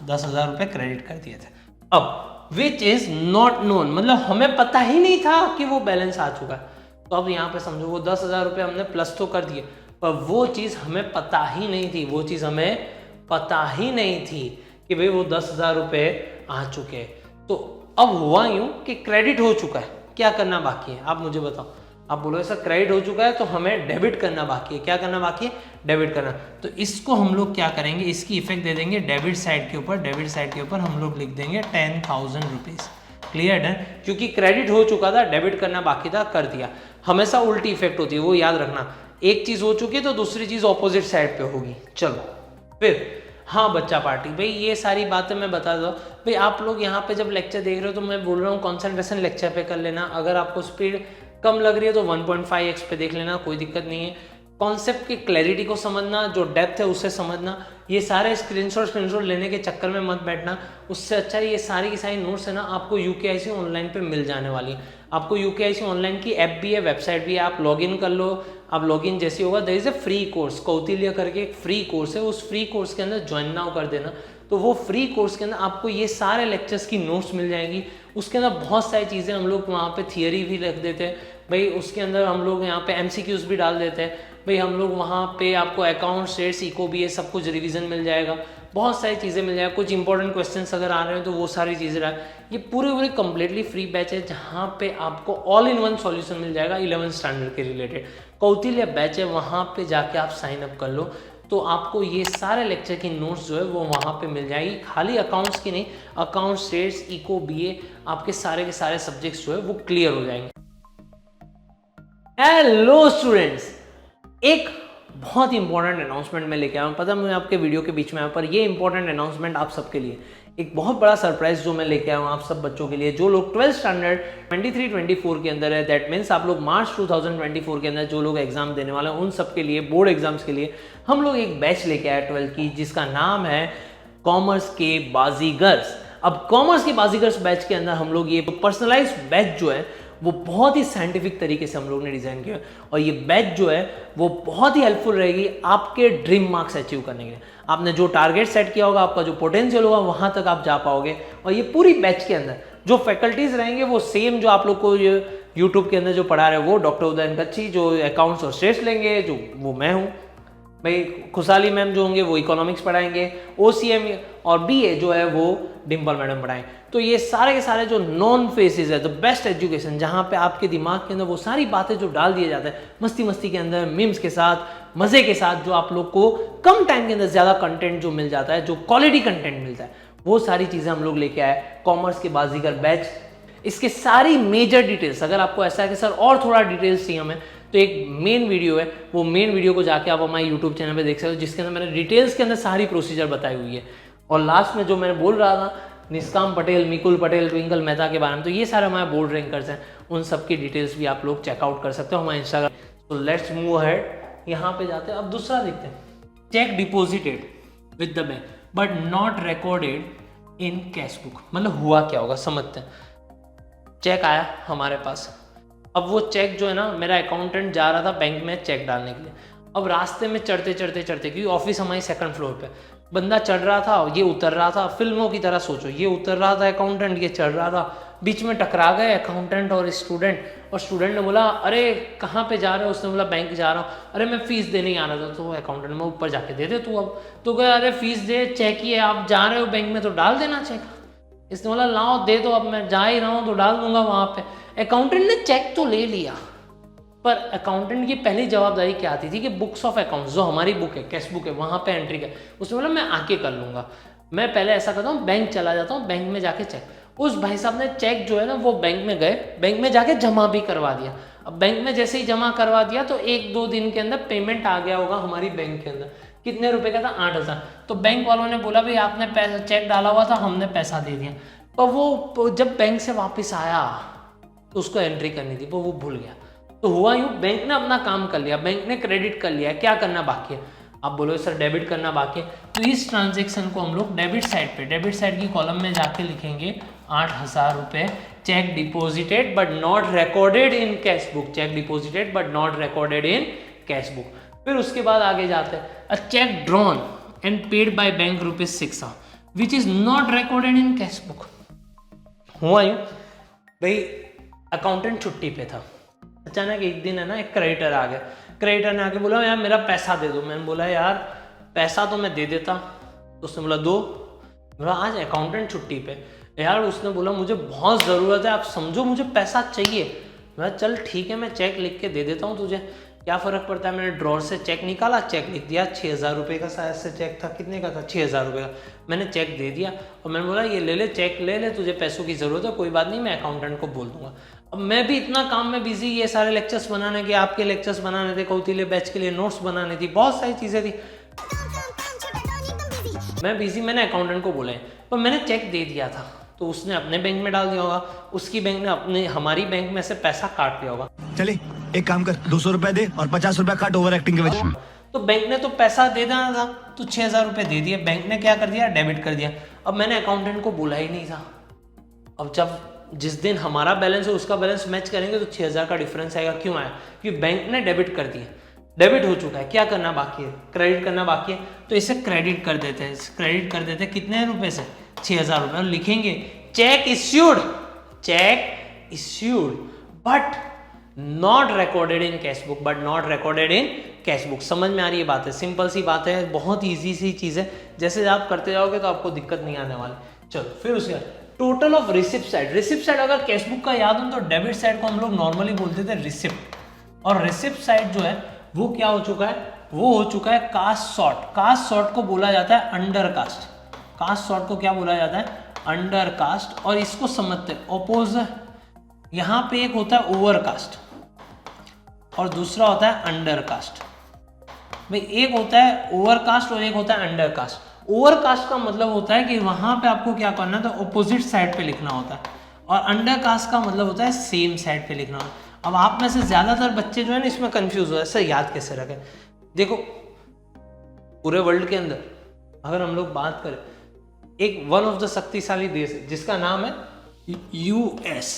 10,000 रुपये क्रेडिट कर दिए थे। अब विच इज नॉट नोन, मतलब हमें पता ही नहीं था कि वो बैलेंस आ चुका है। तो अब यहाँ पे समझो वो 10,000 रुपये हमने प्लस तो कर दिए, पर वो चीज़ हमें पता ही नहीं थी, वो चीज़ हमें पता ही नहीं थी कि भाई वो 10,000 रुपये आ चुके हैं। तो अब हुआ यूं कि क्रेडिट हो चुका है, क्या करना बाकी है आप मुझे बताओ। आप बोलो सर क्रेडिट हो चुका है तो हमें डेबिट करना बाकी है। क्या करना बाकी है, डेबिट करना। तो इसको हम लोग क्या करेंगे, इसकी इफेक्ट दे देंगे डेबिट साइड के ऊपर। डेबिट साइड के ऊपर हम लोग लिख देंगे 10,000 रुपीज़। Clear, done. क्योंकि क्रेडिट हो चुका था, डेबिट करना बाकी था, कर दिया। हमेशा उल्टी इफेक्ट होती है, वो याद रखना। एक चीज़ हो चुकी है तो दूसरी चीज़ ऑपोजिट साइड पे होगी। चलो फिर, हाँ बच्चा पार्टी, भाई ये सारी बातें मैं बता दूँ। भाई आप लोग यहाँ पे जब लेक्चर देख रहे हो तो मैं बोल रहा हूँ कॉन्सेंट्रेशन लेक्चर पे कर लेना। अगर आपको स्पीड कम लग रही है तो 1.5x पे देख लेना, कोई दिक्कत नहीं है। कॉन्सेप्ट की क्लैरिटी को समझना, जो डेप्थ है उसे समझना। ये सारे स्क्रीनशॉट लेने के चक्कर में मत बैठना। उससे अच्छा ये सारी की सारी नोट्स है ना आपको UKIC ऑनलाइन पे मिल जाने वाली है। आपको UKIC ऑनलाइन की ऐप भी है, वेबसाइट भी है, आप लॉगिन कर लो। आप लॉगिन जैसी होगा, there is a free course, Kautilya करके एक फ्री कोर्स है, उस फ्री कोर्स के अंदर ज्वाइन नाउ कर देना। तो वो फ्री कोर्स के अंदर आपको ये सारे लेक्चर्स की नोट्स मिल जाएंगी। उसके अंदर बहुत सारी चीज़ें हम लोग वहाँ पे थियरी भी रख देते हैं भाई। उसके अंदर हम लोग यहाँ पे MCQs भी डाल देते हैं भाई। हम लोग वहाँ पे आपको अकाउंट, शेयर्स, इको भी, ये सब कुछ रिवीजन मिल जाएगा। बहुत सारी चीज़ें मिल जाएगा। कुछ इंपॉर्टेंट क्वेश्चंस अगर आ रहे हैं तो वो सारी चीज़ें रहा। ये पूरे कम्प्लीटली फ्री बैच है जहाँ पे आपको ऑल इन वन सॉल्यूशन मिल जाएगा 11th स्टैंडर्ड के रिलेटेड। कौटिल्य बैच है, वहाँ पे जाके आप साइन अप कर लो तो आपको ये सारे लेक्चर की नोट्स जो है वो वहाँ पे मिल जाएगी। खाली अकाउंट्स की नहीं, अकाउंट्स, शेयर्स, इको, BA, आपके सारे के सारे सब्जेक्ट्स जो है वो क्लियर हो जाएंगे। हेलो स्टूडेंट्स, एक बहुत ही इंपॉर्टेंट अनाउंसमेंट मैं लेके आया हूँ। पता मैं आपके वीडियो के बीच में आया, पर ये इंपॉर्टेंट अनाउंसमेंट आप सबके लिए, एक बहुत बड़ा सरप्राइज जो मैं लेके आया हूँ आप सब बच्चों के लिए जो लोग 12th स्टैंडर्ड 23-24 के अंदर है। दैट मीन्स आप लोग मार्च 2024 के अंदर जो लोग एग्जाम देने वाले हैं उन सब के लिए, बोर्ड एग्जाम्स के लिए हम लोग एक बैच लेके आए 12th की, जिसका नाम है कॉमर्स के बाजीगर्स। अब कॉमर्स के बाजीगर्स बैच के अंदर हम लोग ये पर्सनलाइज बैच जो है वो बहुत ही साइंटिफिक तरीके से हम लोग ने डिज़ाइन किया, और ये बैच जो है वो बहुत ही हेल्पफुल रहेगी आपके ड्रीम मार्क्स अचीव करने के लिए। आपने जो टारगेट सेट किया होगा, आपका जो पोटेंशियल होगा, वहाँ तक आप जा पाओगे। और ये पूरी बैच के अंदर जो फैकल्टीज रहेंगे वो सेम जो आप लोग को यूट्यूब के अंदर जो पढ़ा रहे हैं वो डॉक्टर उदयन कच्छी, जो अकाउंट्स और शेयर्स लेंगे जो वो मैं हूँ। भाई खुशहाली मैम जो होंगे वो इकोनॉमिक्स पढ़ाएंगे, OCM और BA जो है वो डिम्पल मैडम पढ़ाएंगे। तो ये सारे के सारे जो नॉन फेसेस है, द बेस्ट एजुकेशन, जहाँ पे आपके दिमाग के अंदर वो सारी बातें जो डाल दिए जाते हैं मस्ती मस्ती के अंदर, मीम्स के साथ, मज़े के साथ, जो आप लोग को कम टाइम के अंदर ज़्यादा कंटेंट जो मिल जाता है, जो क्वालिटी कंटेंट मिलता है, वो सारी चीज़ें हम लोग लेके आए कॉमर्स के बाजीगर बैच। इसके सारी मेजर डिटेल्स, अगर आपको ऐसा है कि सर और थोड़ा डिटेल्स चाहिए हमें, तो एक मेन वीडियो है, वो मेन वीडियो को जाके आप हमारे यूट्यूब चैनल पे देख सकते हो, जिसके अंदर मैंने डिटेल्स के अंदर सारी प्रोसीजर बताई हुई है। और लास्ट में जो मैं बोल रहा था निष्काम पटेल, मिकुल पटेल, ट्विंकल मेहता के बारे में, तो ये सारे हमारे बोर्ड रैंकर्स हैं, उन सब की डिटेल्स भी आप लोग चेकआउट कर सकते हो हमारे इंस्टाग्राम। तो लेट्स मूव अहेड, यहाँ पे जाते हैं। अब दूसरा देखते हैं, check deposited with the bank but not recorded in cash book. मतलब हुआ क्या होगा समझते हैं। चेक आया हमारे पास, अब वो चेक जो है ना, मेरा अकाउंटेंट जा रहा था बैंक में चेक डालने के लिए। अब रास्ते में चढ़ते चढ़ते चढ़ते, क्योंकि ऑफिस हमारी सेकंड फ्लोर पे, बंदा चढ़ रहा था, ये उतर रहा था, फिल्मों की तरह सोचो, ये उतर रहा था अकाउंटेंट, ये चढ़ रहा था, बीच में टकरा गए अकाउंटेंट और स्टूडेंट। और स्टूडेंट ने बोला अरे कहाँ पे जा रहे हो, उसने बोला बैंक जा रहा हूँ। अरे मैं फीस देने ही आ रहा था। तो अकाउंटेंट में ऊपर जाके दे दे तू। अब तो कहे अरे फीस दे, चेक ही है, आप जा रहे हो बैंक में तो डाल देना चेक। इसने बोला लाओ दे दो, अब मैं जा ही रहा हूँ तो डाल दूंगा वहाँ पे। अकाउंटेंट ने चेक तो ले लिया, पर अकाउंटेंट की पहली जवाबदारी क्या आती थी कि बुक्स ऑफ अकाउंट्स, जो हमारी बुक है, कैश बुक है, वहाँ पे एंट्री कर। उसने बोला मैं आके कर लूँगा, मैं पहले ऐसा करता हूँ बैंक चला जाता हूँ, बैंक में जाके चेक। उस भाई साहब ने चेक जो है ना वो बैंक में गए, बैंक में जाके जमा भी करवा दिया। अब बैंक में जैसे ही जमा करवा दिया तो 1-2 दिन के अंदर पेमेंट आ गया होगा हमारी बैंक के अंदर। कितने रुपए का था? 8,000। तो बैंक वालों ने बोला भाई आपने पैसा चेक डाला हुआ था, हमने पैसा दे दिया। पर वो जब बैंक से वापस आया तो उसको एंट्री करनी थी, वो भूल गया। तो हुआ यूँ, बैंक ने अपना काम कर लिया, बैंक ने क्रेडिट कर लिया। क्या करना बाकी है? आप बोलो सर डेबिट करना बाकी है, तो इस ट्रांजेक्शन को हम लोग डेबिट साइड पे, डेबिट साइड की कॉलम में जाके लिखेंगे 8,000 रुपये cheque deposited but not recorded in cash book. Cheque deposited but not recorded in cash book. फिर उसके बाद आगे जाते हैं, a cheque drawn and paid by bank ₹6 which is not recorded in cash book. हुआ यूँ भाई, अकाउंटेंट छुट्टी पे था, अचानक एक दिन है ना एक क्रेडिटर आ गया। क्रेडिटर ने आके बोला यार मेरा पैसा दे दो। मैंने बोला यार पैसा तो मैं दे देता। तो उसने बोला दो। बोला आज अकाउंटेंट छुट्टी पे यार। उसने बोला मुझे बहुत ज़रूरत है, आप समझो मुझे पैसा चाहिए। मैं चल ठीक है, मैं चेक लिख के दे देता हूँ तुझे, क्या फ़र्क पड़ता है। मैंने ड्रॉर से चेक निकाला, चेक लिख दिया। 6,000 रुपये का शायद से चेक था। कितने का था? 6,000 रुपये का। मैंने चेक दे दिया और मैंने बोला ये ले ले, चेक ले ले, तुझे पैसों की ज़रूरत है, कोई बात नहीं, मैं अकाउंटेंट को बोल दूंगा। अब मैं भी इतना काम में बिजी, ये सारे लेक्चर्स बनाने के, आपके लेक्चर्स बनाने थे, कौतीले बैच के लिए नोट्स बनाने थी, बहुत सारी चीज़ें थी, मैं बिजी। मैंने अकाउंटेंट को बोला है, पर मैंने चेक दे दिया था। तो उसने अपने बैंक में डाल दिया होगा, उसकी बैंक ने अपने हमारी बैंक में से पैसा काट लिया होगा।
चले एक काम कर, 200 रुपए दे और 50 रुपए काट ओवर एक्टिंग के वजह।
तो बैंक ने तो पैसा दे देना था, तो 6,000 रुपये दे दिए। बैंक ने क्या कर दिया? डेबिट कर दिया। अब मैंने अकाउंटेंट को बोला ही नहीं था। अब जब जिस दिन हमारा बैलेंस है उसका बैलेंस मैच करेंगे तो 6,000 का डिफरेंस आएगा। क्यों आया? क्योंकि बैंक ने डेबिट कर दिया, डेबिट हो चुका है। क्या करना बाकी है? क्रेडिट करना बाकी है। तो इसे क्रेडिट कर देते हैं, क्रेडिट कर देते हैं कितने रुपए से? 6,000 रुपये। और लिखेंगे check issued, check issued but not recorded in cash book, but not recorded in cash book. समझ में आ रही है बात है? सिंपल सी बात है, बहुत ईजी सी चीज़ है। जैसे आप करते जाओगे तो आपको दिक्कत नहीं आने वाली। चलो फिर उसके बाद total of receipt side. Receipt side अगर कैश बुक का याद हो तो डेबिट साइड को हम लोग नॉर्मली बोलते थे रिसिप्ट, और रिसिप्ट साइड जो है वो क्या हो चुका है? वो हो चुका है कास्ट सॉर्ट। कास्ट सॉर्ट को बोला जाता है अंडर कास्ट। कास्ट सॉर्ट को क्या बोला जाता है? Under cast. और इसको समझते हैं ओपोज, यहाँ पे एक होता है ओवर कास्ट और दूसरा होता है अंडर कास्ट। भाई एक होता है ओवर कास्ट और एक होता है अंडर कास्ट। ओवर कास्ट का मतलब होता है कि वहां पे आपको क्या करना है, तो ऑपोजिट साइड पे लिखना होता है, और अंडर कास्ट का मतलब होता है सेम साइड पे लिखना होता है। अब आप में से ज्यादातर बच्चे जो है ना इसमें कंफ्यूज हो जाए, सर याद कैसे रखें? देखो पूरे वर्ल्ड के अंदर अगर हम लोग बात करें, एक वन ऑफ द शक्तिशाली देश है जिसका नाम है यूएस।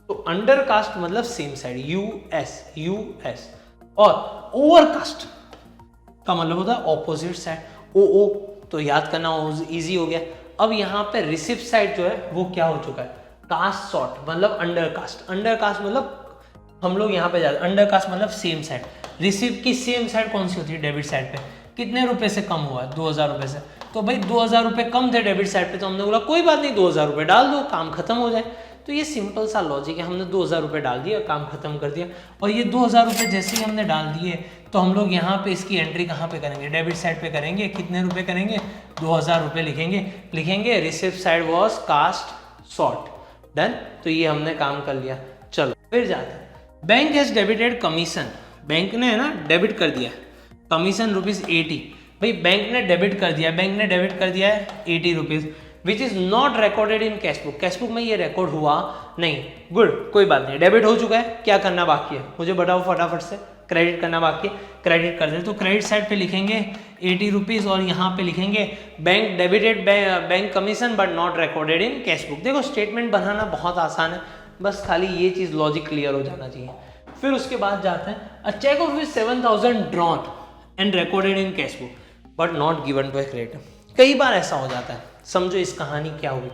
तो अंडर कास्ट मतलब सेम साइड, यूएस, यूएस। और ओवर कास्ट का मतलब होता है ऑपोजिट साइड, ओ। तो याद करना इजी हो गया। अब यहाँ पे रिसिप्ट साइड जो है वो क्या हो चुका है? कास्ट सॉर्ट मतलब अंडर कास्ट। अंडर कास्ट मतलब हम लोग यहाँ पे जाते, अंडर कास्ट मतलब सेम साइड। रिसीव की सेम साइड कौन सी होती है, डेबिट साइड पे। कितने रुपए से कम हुआ है, 2000 रुपए से। तो भाई 2000 रुपए कम थे डेबिट साइड पे, तो हमने बोला कोई बात नहीं 2000 रुपए डाल दो, काम खत्म हो जाए। तो ये सिंपल सा लॉजिक है, हमने 2000 रुपए डाल दिया, काम खत्म कर दिया। और ये 2000 रुपए जैसे ही हमने डाल दिए तो हम लोग यहाँ पे इसकी एंट्री कहाँ पे करेंगे, डेबिट साइड पे करेंगे। कितने रुपए करेंगे, 2000 रुपए लिखेंगे receipt side was cast short, done. तो ये हमने काम कर लिया। चलो फिर जाते हैं, bank has debited commission, bank ने है ना डेबिट कर दिया कमीशन ₹80। भाई बैंक ने डेबिट कर दिया, बैंक ने डेबिट कर दिया है 80 rupees, which is not recorded in cash book. Cash book में ये रिकॉर्ड हुआ नहीं, गुड, कोई बात नहीं, डेबिट हो चुका है। क्या करना बाकी है, मुझे बताओ फटाफट से। क्रेडिट करना बाकी है, क्रेडिट कर दे। तो क्रेडिट साइड पे लिखेंगे 80 रुपीज़ और यहाँ पे लिखेंगे bank debited bank commission but not recorded in cash book. देखो स्टेटमेंट बनाना बहुत आसान है, बस खाली ये चीज़ लॉजिक क्लियर हो जाना चाहिए। फिर उसके बाद जाते हैं, a cheque of 7000 drawn and recorded in cash book but not given to a creditor. कई बार ऐसा हो जाता है, समझो इस कहानी क्या हुई।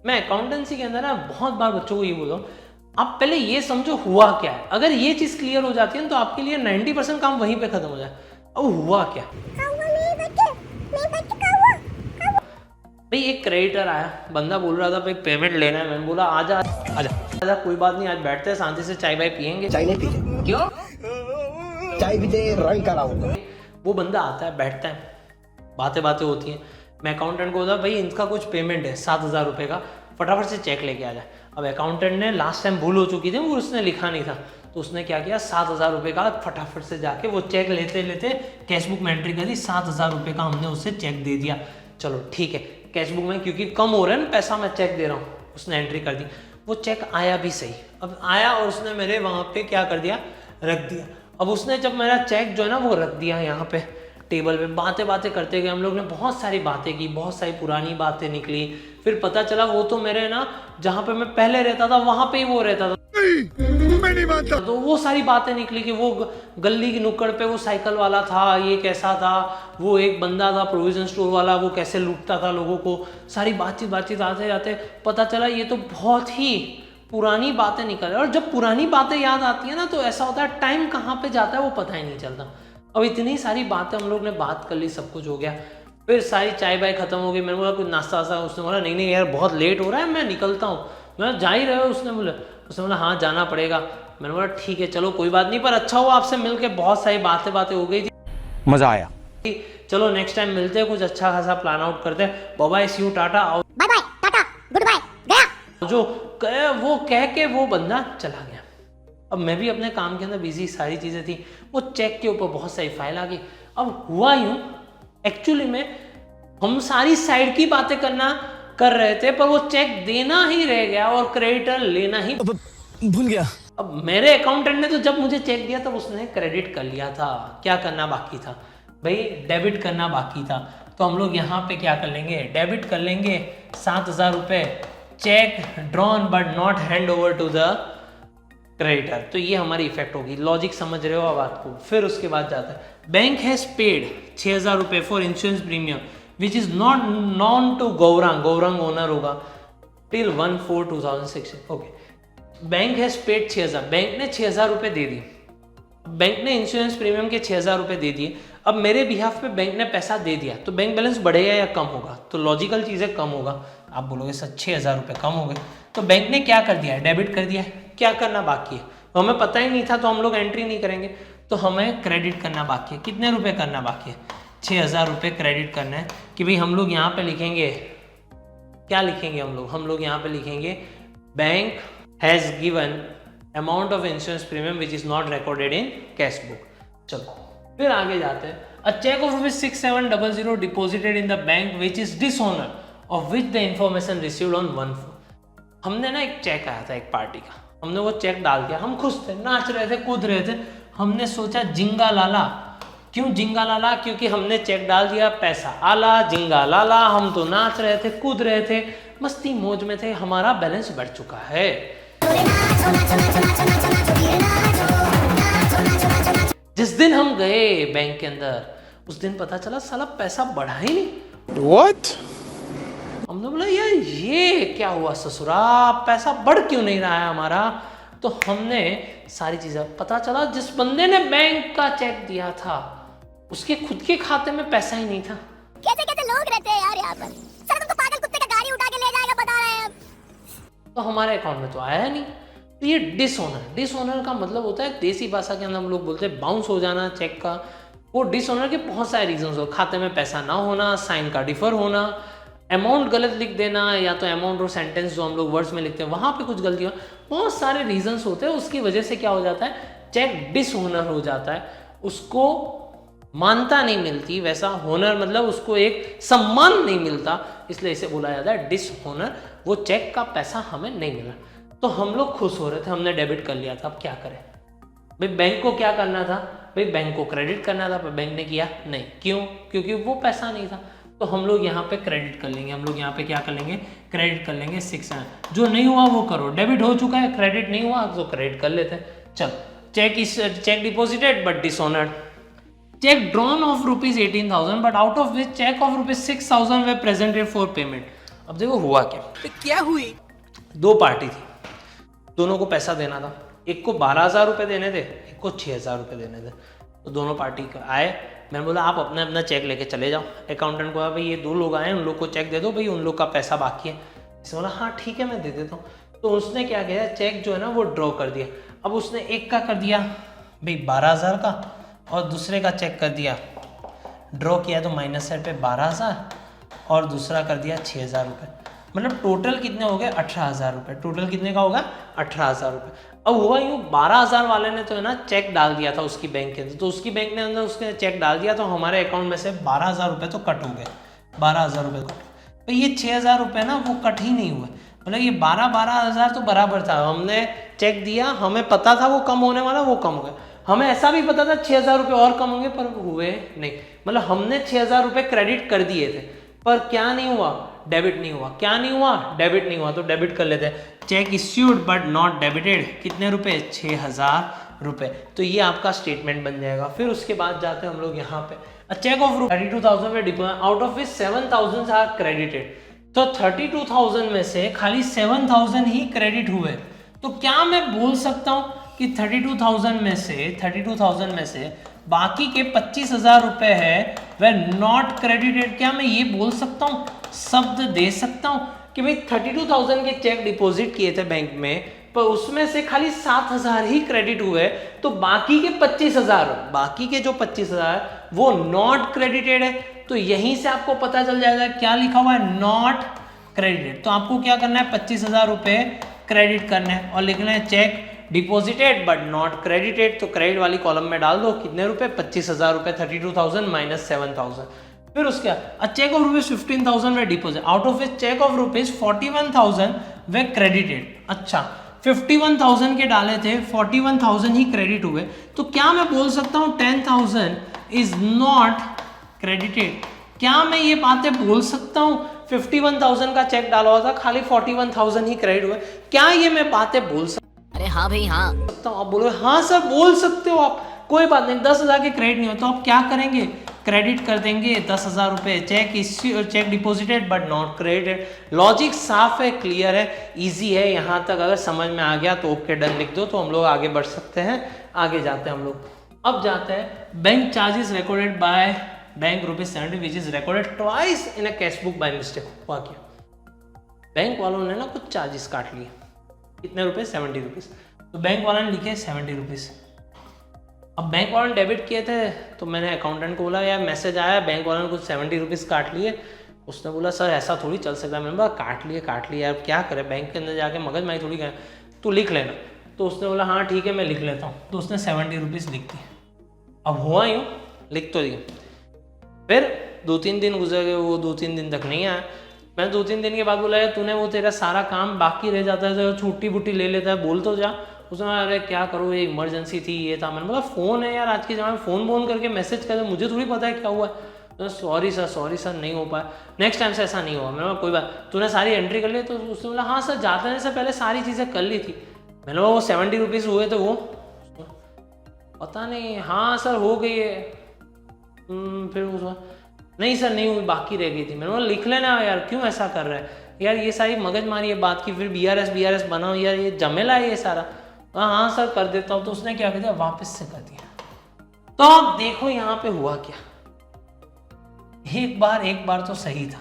मैं अकाउंटेंसी के अंदर ना बहुत बार बच्चों को ये बोलता हूँ, आप पहले ये समझो हुआ क्या है। अगर ये चीज़ क्लियर हो जाती है ना तो आपके लिए 90% काम वहीं पे खत्म हो जाए। अब हुआ क्या, भाई एक क्रेडिटर आया, बंदा बोल रहा था भाई पेमेंट लेना है। मैंने बोला आजा आजा, कोई बात नहीं, आज बैठते हैं शांति से चाय वाय पियेंगे।
चाय नहीं पीते,
क्यों,
चाय पीते रंग करा होगा।
वो बंदा आता है, बैठता है, बातें होती हैं। मैं अकाउंटेंट को बोला भाई इनका कुछ पेमेंट है 7000 रुपये का, फटाफट से चेक लेके आ जाए। अब अकाउंटेंट ने लास्ट टाइम भूल हो चुकी थी, वो उसने लिखा नहीं था, तो उसने क्या किया 7000 रुपये का फटाफट से जाके वो चेक लेते लेते कैश बुक में एंट्री कर दी। 7000 रुपये का हमने उसे चेक दे दिया। चलो ठीक है, कैश बुक में क्योंकि कम हो रहा है ना पैसा, मैं चेक दे रहा हूँ, उसने एंट्री कर दी। वो चेक आया भी सही, अब आया और उसने मेरे वहाँ पे क्या कर दिया, रख दिया। अब उसने जब मेरा चेक जो है ना वो रख दिया यहाँ पे टेबल पे, बातें करते गए हम लोग ने, बहुत सारी बातें की, बहुत सारी पुरानी बातें निकली। फिर पता चला वो तो मेरे ना जहाँ पे मैं पहले रहता था वहाँ पे ही वो रहता था। मैं नहीं मानता। तो वो सारी बातें निकली कि वो गली की नुक्कड़ पे वो साइकिल वाला था, ये कैसा था, वो एक बंदा था प्रोविजन स्टोर वाला, वो कैसे लूटता था लोगों को। सारी बातचीत आते जाते पता चला ये तो बहुत ही पुरानी बातें निकल। और जब पुरानी बातें याद आती है ना तो ऐसा होता है टाइम कहाँ पे जाता है वो पता ही नहीं चलता। अब इतनी सारी बातें हम लोग ने बात कर ली, सब कुछ हो गया। फिर सारी चाय बाय खत्म हो गई। मैंने बोला कुछ नाश्ता वास्ता, उसने बोला नहीं यार बहुत लेट हो रहा है, मैं निकलता हूँ। मैं जा ही रहे हो, उसने बोला हाँ जाना पड़ेगा। मैंने बोला ठीक है चलो कोई बात नहीं, पर अच्छा हुआ आपसे मिलके, बहुत सारी बातें हो गई थी,
मजा आया।
चलो नेक्स्ट टाइम मिलते हैं, कुछ अच्छा खासा प्लान आउट करते हैं। Bye see you tata,
bye bye tata goodbye गया।
जो कहे वो कह के वो बंदा चला गया। अब मैं भी अपने काम के अंदर बिजी, सारी चीज़ें थी, वो चेक के ऊपर बहुत सारी फाइल आ गई। अब हुआ यूँ, एक्चुअली में हम सारी साइड की बातें कर रहे थे, पर वो चेक देना ही रह गया और क्रेडिटर लेना ही
भूल गया।
अब मेरे अकाउंटेंट ने तो जब मुझे चेक दिया तब उसने क्रेडिट कर लिया था। क्या करना बाकी था भाई, डेबिट करना बाकी था। तो हम लोग यहाँ पे क्या कर लेंगे, डेबिट कर लेंगे 7000 रुपये, cheque drawn but not hand over to the creditor. तो ये हमारी इफेक्ट होगी। लॉजिक समझ रहे हो अब आपको। फिर उसके बाद जाता है, बैंक हैज पेड 6000 रुपये for insurance premium which is not known to Gaurang owner होगा, till 1/4/2016। Okay, bank has paid 6000, bank ने 6000 रुपये दे दिए। बैंक ने इंश्योरेंस प्रीमियम के 6000 रुपये दे दिए। अब मेरे बिहाफ पे बैंक ने पैसा दे दिया, तो बैंक बैलेंस बढ़ेगा या कम होगा, तो लॉजिकल चीज़ें कम होगा। आप बोलोगे सर 6000 रुपये कम हो गए, तो बैंक ने क्या कर दिया है, डेबिट कर दिया है। क्या करना बाकी है, हमें पता ही नहीं था तो हम लोग एंट्री नहीं करेंगे, तो हमें क्रेडिट करना बाकी है। कितने रुपए करना बाकी है, 6000 रुपये क्रेडिट करना है। कि भाई हम लोग यहाँ पे लिखेंगे, क्या लिखेंगे हम लोग यहाँ पे लिखेंगे bank has given amount of insurance premium which is not recorded in cash book. चलो फिर आगे जाते हैं, a cheque of ₹6700 deposited in the bank which is dishonour of which the information received on 1/4। हमने ना एक चेक आया था एक पार्टी का, हमने वो चेक डाल दिया, हम खुश थे, नाच रहे थे, कूद रहे थे। हमने सोचा जिंगा लाला। क्यों जिंगा लाला, क्योंकि हमने चेक डाल दिया, पैसा आला, जिंगा लाला। हम तो नाच रहे थे, कूद रहे थे, मस्ती मौज में थे, हमारा बैलेंस बढ़ चुका है। जिस दिन हम गए बैंक के अंदर, उस दिन पता चला साला पैसा बढ़ा ही नहीं।
What?
हमने बोला यार ये क्या हुआ ससुरा, पैसा बढ़ क्यों नहीं रहा है हमारा। तो हमने सारी चीज़ें पता चला जिस बंदे ने बैंक का चेक दिया था उसके खुद के खाते में पैसा ही नहीं था।
कैसे कैसे लोग रहते हैं यार यहाँ पर। सर तुम तो पागल कुत्ते का गाड़ी उठा के ले जाएगा बता रहे हैं हम।
तो हमारे अकाउंट में तो आया नहीं। तो ये डिसऑनर का मतलब होता है, देसी भाषा के अंदर हम लोग बोलते हैं बाउंस हो जाना चेक का। वो डिसऑनर के बहुत सारे रीजंस हो, खाते में पैसा ना होना, साइन का डिफर होना, अमाउंट गलत लिख देना, या तो अमाउंट और सेंटेंस जो हम लोग वर्ड्स में लिखते हैं वहाँ पे कुछ गलती हो, बहुत सारे रीजंस होते हैं। उसकी वजह से क्या हो जाता है, चेक डिसऑनर हो जाता है, उसको मान्यता नहीं मिलती, वैसा होनर मतलब उसको एक सम्मान नहीं मिलता, इसलिए इसे बोला जाता है डिसऑनर। वो चेक का पैसा हमें नहीं मिला। तो हम लोग खुश हो रहे थे, हमने डेबिट कर लिया था, अब क्या करें भाई। बैंक को क्या करना था भाई, बैंक को क्रेडिट करना था, पर बैंक ने किया नहीं। क्यों? क्योंकि वो पैसा नहीं था। तो हम लोग यहाँ पे क्रेडिट कर लेंगे, हम लोग यहाँ पे क्या कर लेंगे, क्रेडिट कर लेंगे 600। जो नहीं हुआ वो करो, डेबिट हो चुका है, क्रेडिट नहीं हुआ तो क्रेडिट कर लेते हैं। चल, cheque deposited but dishonoured. Cheque drawn of rupees 18,000 but out of which cheque of rupees 6,000 were presented for payment. अब देखो हुआ क्या हुई, दो पार्टी थी, दोनों को पैसा देना था। एक को 12,000 रुपये देने थे, एक को 6,000 रुपये देने थे। तो दोनों पार्टी आए, मैंने बोला आप अपना अपना चेक लेके चले जाओ। अकाउंटेंट को भाई ये 2 लोग आए, उन लोग को चेक दे दो भाई, उन लोग का पैसा बाकी है। इसने बोला हाँ ठीक है मैं दे देता हूँ। तो उसने क्या किया, चेक जो है ना वो ड्रॉ कर दिया। अब उसने एक का कर दिया भाई 12,000 का, और दूसरे का चेक कर दिया, ड्रॉ किया तो माइनस साइड पे 12,000 और दूसरा कर दिया 6,000 रुपये। मतलब टोटल कितने हो गए, 18,000 रुपये। टोटल कितने का होगा, 18,000 रुपये। अब हुआ यूँ, 12,000 वाले ने तो है ना चेक डाल दिया था उसकी बैंक के अंदर, तो उसकी बैंक ने अंदर उसके चेक डाल दिया, तो हमारे अकाउंट में से 12,000 रुपये तो कट हो गए, 12,000 रुपये कट। तो ये 6,000 रुपये ना वो कट ही नहीं हुए, मतलब ये 12,000 तो बराबर था। हमने चेक दिया, हमें पता था वो कम होने वाला, वो कम हो गया। हमें ऐसा भी पता था 6,000 रुपये और कम होंगे, पर हुए नहीं। मतलब हमने 6,000 रुपये क्रेडिट कर दिए थे, पर क्या नहीं हुआ, डेबिट नहीं हुआ। क्या नहीं हुआ, डेबिट नहीं हुआ। तो डेबिट कर लेते हैं, check issued but not debited, कितने रुपए, 6,000 रुपये। तो ये आपका स्टेटमेंट बन जाएगा। फिर उसके बाद जाते हैं हम लोग यहाँ पे, अ चेक ऑफ 32,000 में deposit, out of which 7,000 are credited. तो 32,000 में से खाली 7,000 ही क्रेडिट हुए। तो क्या मैं बोल सकता हूँ कि 32,000 में से बाकी के 25,000 रुपए है वह नॉट क्रेडिटेड। क्या मैं ये बोल सकता हूँ, शब्द दे सकता हूँ कि भाई 32,000 के चेक डिपॉजिट किए थे बैंक में, पर उसमें से खाली 7,000 ही क्रेडिट हुए, तो बाकी के 25,000 वो नॉट क्रेडिटेड है। तो यहीं से आपको पता चल जाएगा क्या लिखा हुआ है, नॉट क्रेडिटेड। तो आपको क्या करना है, 25,000 रुपये क्रेडिट करना है और लिखना है cheque deposited but not credited. तो क्रेडिट वाली कॉलम में डाल दो कितने रुपए, 25,000 रुपये, 32,000 माइनस 7,000। फिर उसके बाद cheque of rupees 15,000 were deposit, out of which cheque of rupees 41,000 were credited. अच्छा 51,000 के डाले थे, 41,000 ही क्रेडिट हुए। तो क्या मैं बोल सकता हूँ 10,000 इज नॉट क्रेडिटेड। क्या मैं ये बातें बोल सकता हूँ, 51,000 का चेक डाला हुआ था, खाली 41,000 ही क्रेडिट हुए। क्या ये मैं बातें बोल सकता हूँ?
अरे हाँ भाई हाँ।
आप बोलो हाँ सर बोल सकते हो आप, कोई बात नहीं। 10,000 के क्रेडिट नहीं हो तो आप क्या करेंगे, क्रेडिट कर देंगे 10,000 रुपये। Check deposited but not credited. Logic साफ है, क्लियर है, इजी है। यहाँ तक अगर समझ में आ गया तो ओके डन लिख दो, तो हम लोग आगे बढ़ सकते हैं। आगे जाते हैं हम लोग, अब जाते हैं bank charges recorded by bank ₹70 which is recorded twice in a cash book by mistake. हुआ क्या, बैंक वालों ने ना कुछ चार्जेस काट लिए, कितने रुपए, 70 रुपीज़। तो बैंक वालों ने लिखे 70 रुपीज़। अब बैंक वालों ने डेबिट किए थे, तो मैंने अकाउंटेंट को बोला यार मैसेज आया बैंक वालों ने कुछ 70 रुपीज़ काट लिए। उसने बोला सर ऐसा थोड़ी चल सकता है। मैंने बोला काट लिए यार क्या करें, बैंक के अंदर जाके मगजमारी थोड़ी करें, तू लिख लेना। तो उसने बोला हाँ ठीक है मैं लिख लेता हूँ। तो उसने 70 रुपीज़ लिख दी। अब हुआ यूँ, लिख तो दिया। फिर 2-3 दिन गुजर गए, वो 2-3 दिन तक नहीं आया। मैं 2-3 दिन के बाद बोला यार तूने वो तेरा सारा काम बाकी रह जाता है तो छुट्टी बुट्टी ले लेता है, बोल तो जा। उसने अरे क्या करो ये इमरजेंसी थी, ये था। मैंने बोला फ़ोन है यार, आज के ज़माने में फ़ोन करके मैसेज कर दे, मुझे थोड़ी पता है क्या हुआ है। सॉरी सर नहीं हो पाया, नेक्स्ट टाइम से ऐसा नहीं होगा। मैंने बोला कोई बात, तूने सारी एंट्री कर ली? तो उसने बोला हाँ सर जाने से पहले सारी चीज़ें कर ली थी। मैंने बोला वो 70 रुपीज़ हुए थे वो पता नहीं, हाँ सर हो गई है। फिर उसका नहीं सर नहीं हुई, बाकी रह गई थी। मैंने बोला लिख लेना यार, क्यों ऐसा कर रहा है यार, ये सारी मगज मारी है बात की, फिर BRS बनाओ यार, ये झमेला है ये सारा। हाँ सर कर देता हूँ। तो उसने क्या कर दिया, वापस से कर दिया। तो आप देखो यहाँ पे हुआ क्या, एक बार तो सही था,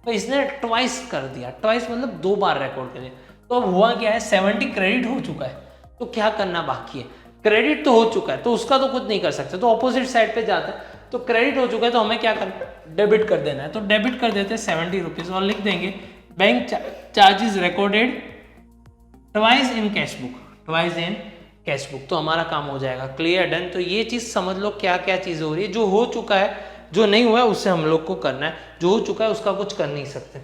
तो इसने ट्वाइस कर दिया। ट्वाइस मतलब 2 बार रिकॉर्ड कर दिया। तो अब हुआ क्या है, 70 क्रेडिट हो चुका है। तो क्या करना बाकी है, क्रेडिट तो हो चुका है तो उसका तो कुछ नहीं कर सकते, तो ऑपोजिट साइड पे जाते हैं। तो क्रेडिट हो चुका है तो हमें क्या करना है, डेबिट कर देना है। तो डेबिट कर देते हैं 70 रुपीज़ और लिख देंगे bank charges recorded twice in cash book, twice in cash book. तो हमारा काम हो जाएगा, क्लियर, डन। तो ये चीज़ समझ लो क्या क्या चीज़ हो रही है। जो हो चुका है, जो नहीं हुआ है उससे हम लोग को करना है, जो हो चुका है उसका कुछ कर नहीं सकते।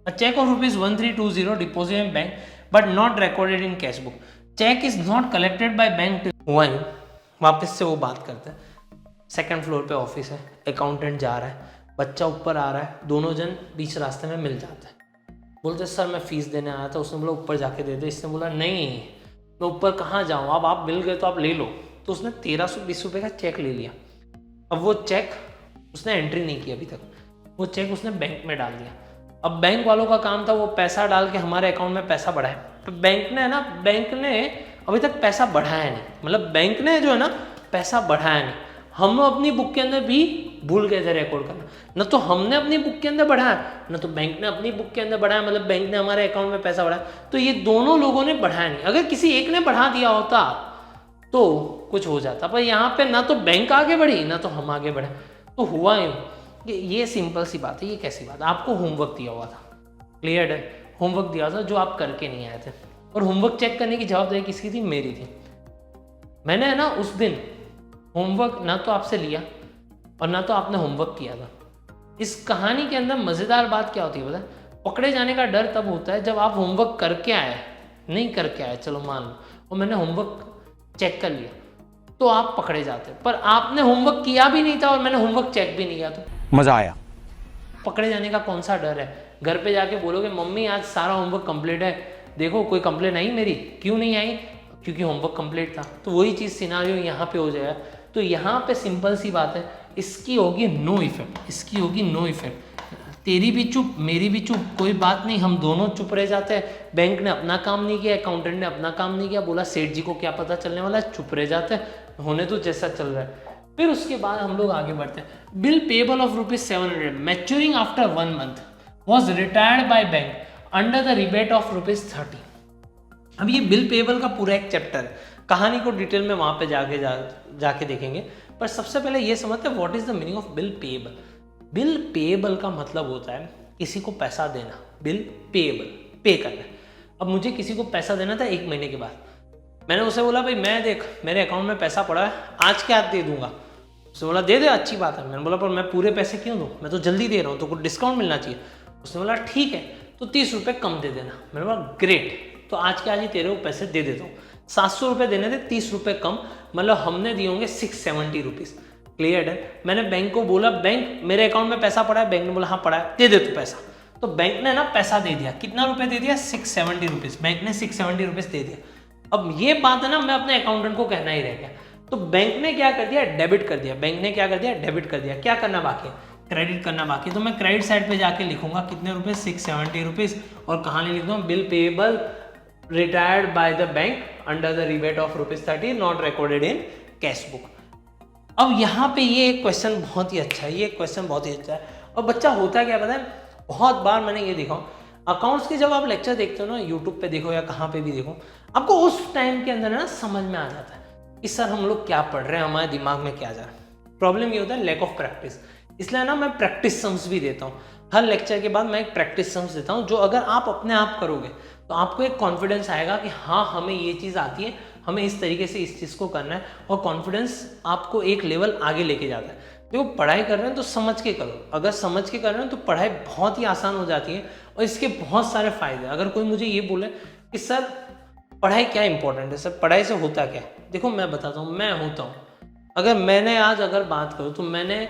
A cheque of ₹1320 deposit in bank but not recorded in cash book, cheque is not collected by bank. हुआ नहीं, वापस से वो बात करते हैं। सेकंड फ्लोर पे ऑफिस है, अकाउंटेंट जा रहा है, बच्चा ऊपर आ रहा है, दोनों जन बीच रास्ते में मिल जाते हैं। बोलते सर मैं फीस देने आया था। उसने बोला ऊपर जाके दे दे। इसने बोला नहीं मैं ऊपर कहाँ जाऊँ, अब आप मिल गए तो आप ले लो। तो उसने 1320 रुपये का चेक ले लिया। अब वो चेक उसने एंट्री नहीं की अभी तक, वो चेक उसने बैंक में डाल दिया। अब बैंक वालों का काम था वो पैसा डाल के हमारे अकाउंट में पैसा बढ़ाए। तो बैंक ने अभी तक पैसा बढ़ाया नहीं, मतलब बैंक ने जो है ना पैसा बढ़ाया नहीं। हम अपनी बुक के अंदर भी भूल गए थे रिकॉर्ड करना, न तो हमने अपनी बुक के अंदर बढ़ाया न तो बैंक ने अपनी बुक के अंदर बढ़ाया, मतलब बैंक ने हमारे अकाउंट में पैसा बढ़ाया। तो ये दोनों लोगों ने बढ़ाया नहीं। अगर किसी एक ने बढ़ा दिया होता तो कुछ हो जाता, पर यहाँ पे ना तो बैंक आगे बढ़ी ना तो हम आगे बढ़े। तो हुआ यूँ, ये सिंपल सी बात है। ये कैसी बात, आपको होमवर्क दिया हुआ था, क्लियर है, होमवर्क दिया था जो आप करके नहीं आए थे। और होमवर्क चेक करने की जवाबदारी किसकी थी, मेरी थी। मैंने है ना उस दिन होमवर्क ना तो आपसे लिया और ना तो आपने होमवर्क किया था। इस कहानी के अंदर मज़ेदार बात क्या होती है पता है, पकड़े जाने का डर तब होता है जब आप होमवर्क करके आए, नहीं करके आए चलो मान लो, और मैंने होमवर्क चेक कर लिया तो आप पकड़े जाते। पर आपने होमवर्क किया भी नहीं था और मैंने होमवर्क चेक भी नहीं किया, तो
मजा आया।
पकड़े जाने का कौन सा डर है। घर पे जाके बोलोगे मम्मी आज सारा होमवर्क कंप्लीट है, देखो कोई कंप्लेन आई मेरी, क्यों नहीं आई, क्योंकि होमवर्क कंप्लीट था। तो वही चीज़ सिनारियो यहाँ पे हो जाएगा। तो यहाँ पे सिंपल सी बात है, इसकी होगी नो इफेक्ट, इसकी होगी नो इफेक्ट। तेरी भी चुप मेरी भी चुप, कोई बात नहीं, हम दोनों चुप रह जाते हैं। बैंक ने अपना काम नहीं किया, अकाउंटेंट ने अपना काम नहीं किया, बोला सेठ जी को क्या पता चलने वाला है, चुप रह जाते हैं, होने तो जैसा चल रहा है। फिर उसके बाद हम लोग आगे बढ़ते हैं। Bill payable of ₹700 maturing after 1 month was retired by bank under the rebate of ₹30। अब ये बिल पेबल का पूरा एक चैप्टर है, कहानी को डिटेल में वहाँ पे जाके देखेंगे। पर सबसे पहले ये समझते हैं what is the meaning of bill payable. Bill payable का मतलब होता है किसी को पैसा देना, बिल पेबल, पे करना। अब मुझे किसी को पैसा देना था 1 महीने के बाद, मैंने उसे बोला भाई मैं देख मेरे अकाउंट में पैसा पड़ा है, आज के आज दे दूंगा। उसने बोला दे दे अच्छी बात है। मैंने बोला पर मैं पूरे पैसे क्यों दूँ, मैं तो जल्दी दे रहा हूँ, तो कुछ डिस्काउंट मिलना चाहिए। उसने बोला ठीक है तो 30 रुपये कम दे देना। मैंने बोला ग्रेट, तो आज के आज ही तेरे को पैसे दे देता हूँ। 700 रुपये देने थे, 30 रुपये कम, मतलब हमने दिए होंगे 670 रुपीज़, क्लियर है। मैंने बैंक को बोला बैंक मेरे अकाउंट में पैसा पड़ा है, बैंक ने बोला हाँ पड़ा है, दे दे तू पैसा। तो बैंक ने ना पैसा दे दिया, कितना रुपये दे दिया, 670 रुपीज़, बैंक ने 670 रुपीज़ दे दिया। अब ये बात है ना मैं अपने अकाउंटेंट को कहना ही रह गया, तो बैंक ने क्या कर दिया, डेबिट कर दिया। बैंक ने क्या कर दिया, डेबिट कर दिया। क्या करना बाकी है, क्रेडिट करना बाकी। तो मैं क्रेडिट साइड पे जाके लिखूंगा कितने रुपए, 670 रुपीज़, और कहाँ लिख दूँ, bill payable retired by the bank under the rebate of ₹30 not recorded in cash book. अब यहाँ पे ये एक क्वेश्चन बहुत ही अच्छा है, ये क्वेश्चन बहुत ही अच्छा है। और बच्चा होता क्या पता है, बहुत बार मैंने ये देखा अकाउंट्स के जब आप लेक्चर देखते हो ना, यूट्यूब पे देखो या कहाँ पे भी देखो, आपको उस टाइम के अंदर ना समझ में आ जाता है कि सर हम लोग क्या पढ़ रहे हैं, हमारे दिमाग में क्या जा रहा है। प्रॉब्लम ये होता है लैक ऑफ प्रैक्टिस, इसलिए ना मैं प्रैक्टिस सम्स भी देता हूँ। हर लेक्चर के बाद मैं एक प्रैक्टिस सम्स देता हूँ, जो अगर आप अपने आप करोगे तो आपको एक कॉन्फिडेंस आएगा कि हाँ हमें ये चीज़ आती है, हमें इस तरीके से इस चीज़ को करना है, और कॉन्फिडेंस आपको एक लेवल आगे लेके जाता है। देखो पढ़ाई कर रहे हैं तो समझ के करो, अगर समझ के कर रहे हैं तो पढ़ाई बहुत ही आसान हो जाती है और इसके बहुत सारे फायदे। अगर कोई मुझे ये बोले कि सर पढ़ाई क्या इंपॉर्टेंट है, सर पढ़ाई से होता क्या है, देखो मैं बताता हूँ, मैं होता हूँ। अगर मैंने आज अगर बात करूँ तो मैंने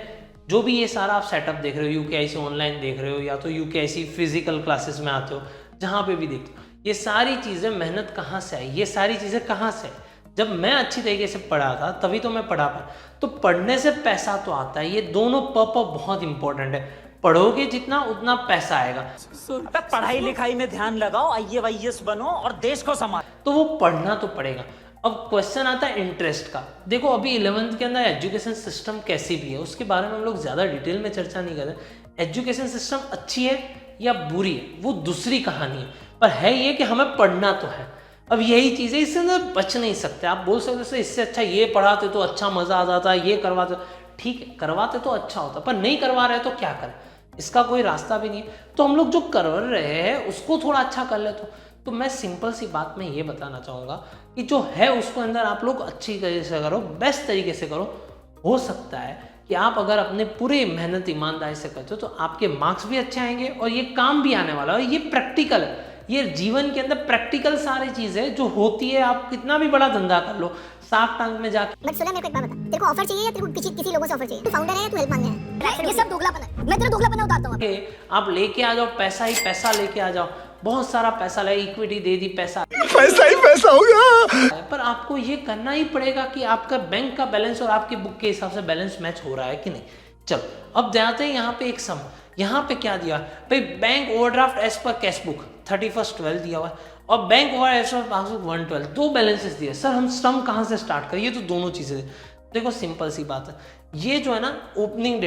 जो भी ये सारा आप सेटअप देख रहे हो, यूकेआईसी ऑनलाइन देख रहे हो या तो यूकेआईसी फिजिकल क्लासेस में आते हो, जहाँ पे भी देखते हो, ये सारी चीज़ें मेहनत कहाँ से आई, ये सारी चीज़ें कहाँ से आई। जब मैं अच्छी तरीके से पढ़ा था तभी तो मैं पढ़ा पाया। तो पढ़ने से पैसा तो आता है, ये दोनों बहुत इंपॉर्टेंट है। पढ़ोगे जितना उतना पैसा आएगा।
अबे पढ़ाई लिखाई में ध्यान लगाओ, IAS बनो और देश को संभालो।
तो वो पढ़ना तो पड़ेगा। अब क्वेश्चन आता है इंटरेस्ट का। देखो अभी 11th के अंदर एजुकेशन सिस्टम कैसी भी है उसके बारे में हम लोग ज़्यादा डिटेल में चर्चा नहीं कर रहे। एजुकेशन सिस्टम अच्छी है या बुरी है वो दूसरी कहानी है, पर है ये कि हमें पढ़ना तो है। अब यही चीज़ है, इससे अंदर बच नहीं सकते। आप बोल सकते इससे अच्छा ये पढ़ाते तो अच्छा मज़ा आ जाता, ये करवाते, ठीक है करवाते तो अच्छा होता, पर नहीं करवा रहे तो क्या करें, इसका कोई रास्ता भी नहीं है। तो हम लोग जो कर रहे हैं उसको थोड़ा अच्छा कर ले तो मैं सिंपल सी बात में ये बताना चाहूँगा कि जो है उसको अंदर आप लोग अच्छी तरीके से करो, बेस्ट तरीके से करो। हो सकता है कि आप अगर अपने पूरे मेहनत ईमानदारी से करते हो तो आपके मार्क्स भी अच्छे आएंगे और ये काम भी आने वाला है। ये प्रैक्टिकल है, ये जीवन के अंदर प्रैक्टिकल सारी चीज़ें जो होती है। आप कितना भी बड़ा धंधा कर लो, साफ टांग में जाके।
बट सुना, मेरे को एक बात बता, तेरे को ऑफर चाहिए या तेरे को किसी लोगों से ऑफर चाहिए? तू फाउंडर है या तू हेल्प मांगने है? ये सब दोगलापन है, मैं तेरा दोगलापन उतारता हूँ।
आप लेके आ जाओ पैसा ही पैसा लेके आ जाओ, बहुत सारा पैसा ले, इक्विटी दे दी, पैसा
पैसा ही पैसा हो गया।
पर आपको ये करना ही पड़ेगा कि आपका बैंक का बैलेंस और आपकी बुक के हिसाब से बैलेंस मैच हो रहा है कि नहीं। चलो अब जाते हैं यहाँ पे एक सम। यहाँ पे क्या दिया भाई, bank overdraft as per cash book 31/12 दिया हुआ है और bank over as per passbook 1/12, दो बैलेंसेस दिए। सर हम सम कहाँ से स्टार्ट करें, ये तो दोनों चीज़ें। देखो सिंपल सी बात है, ये जो है ना ओपनिंग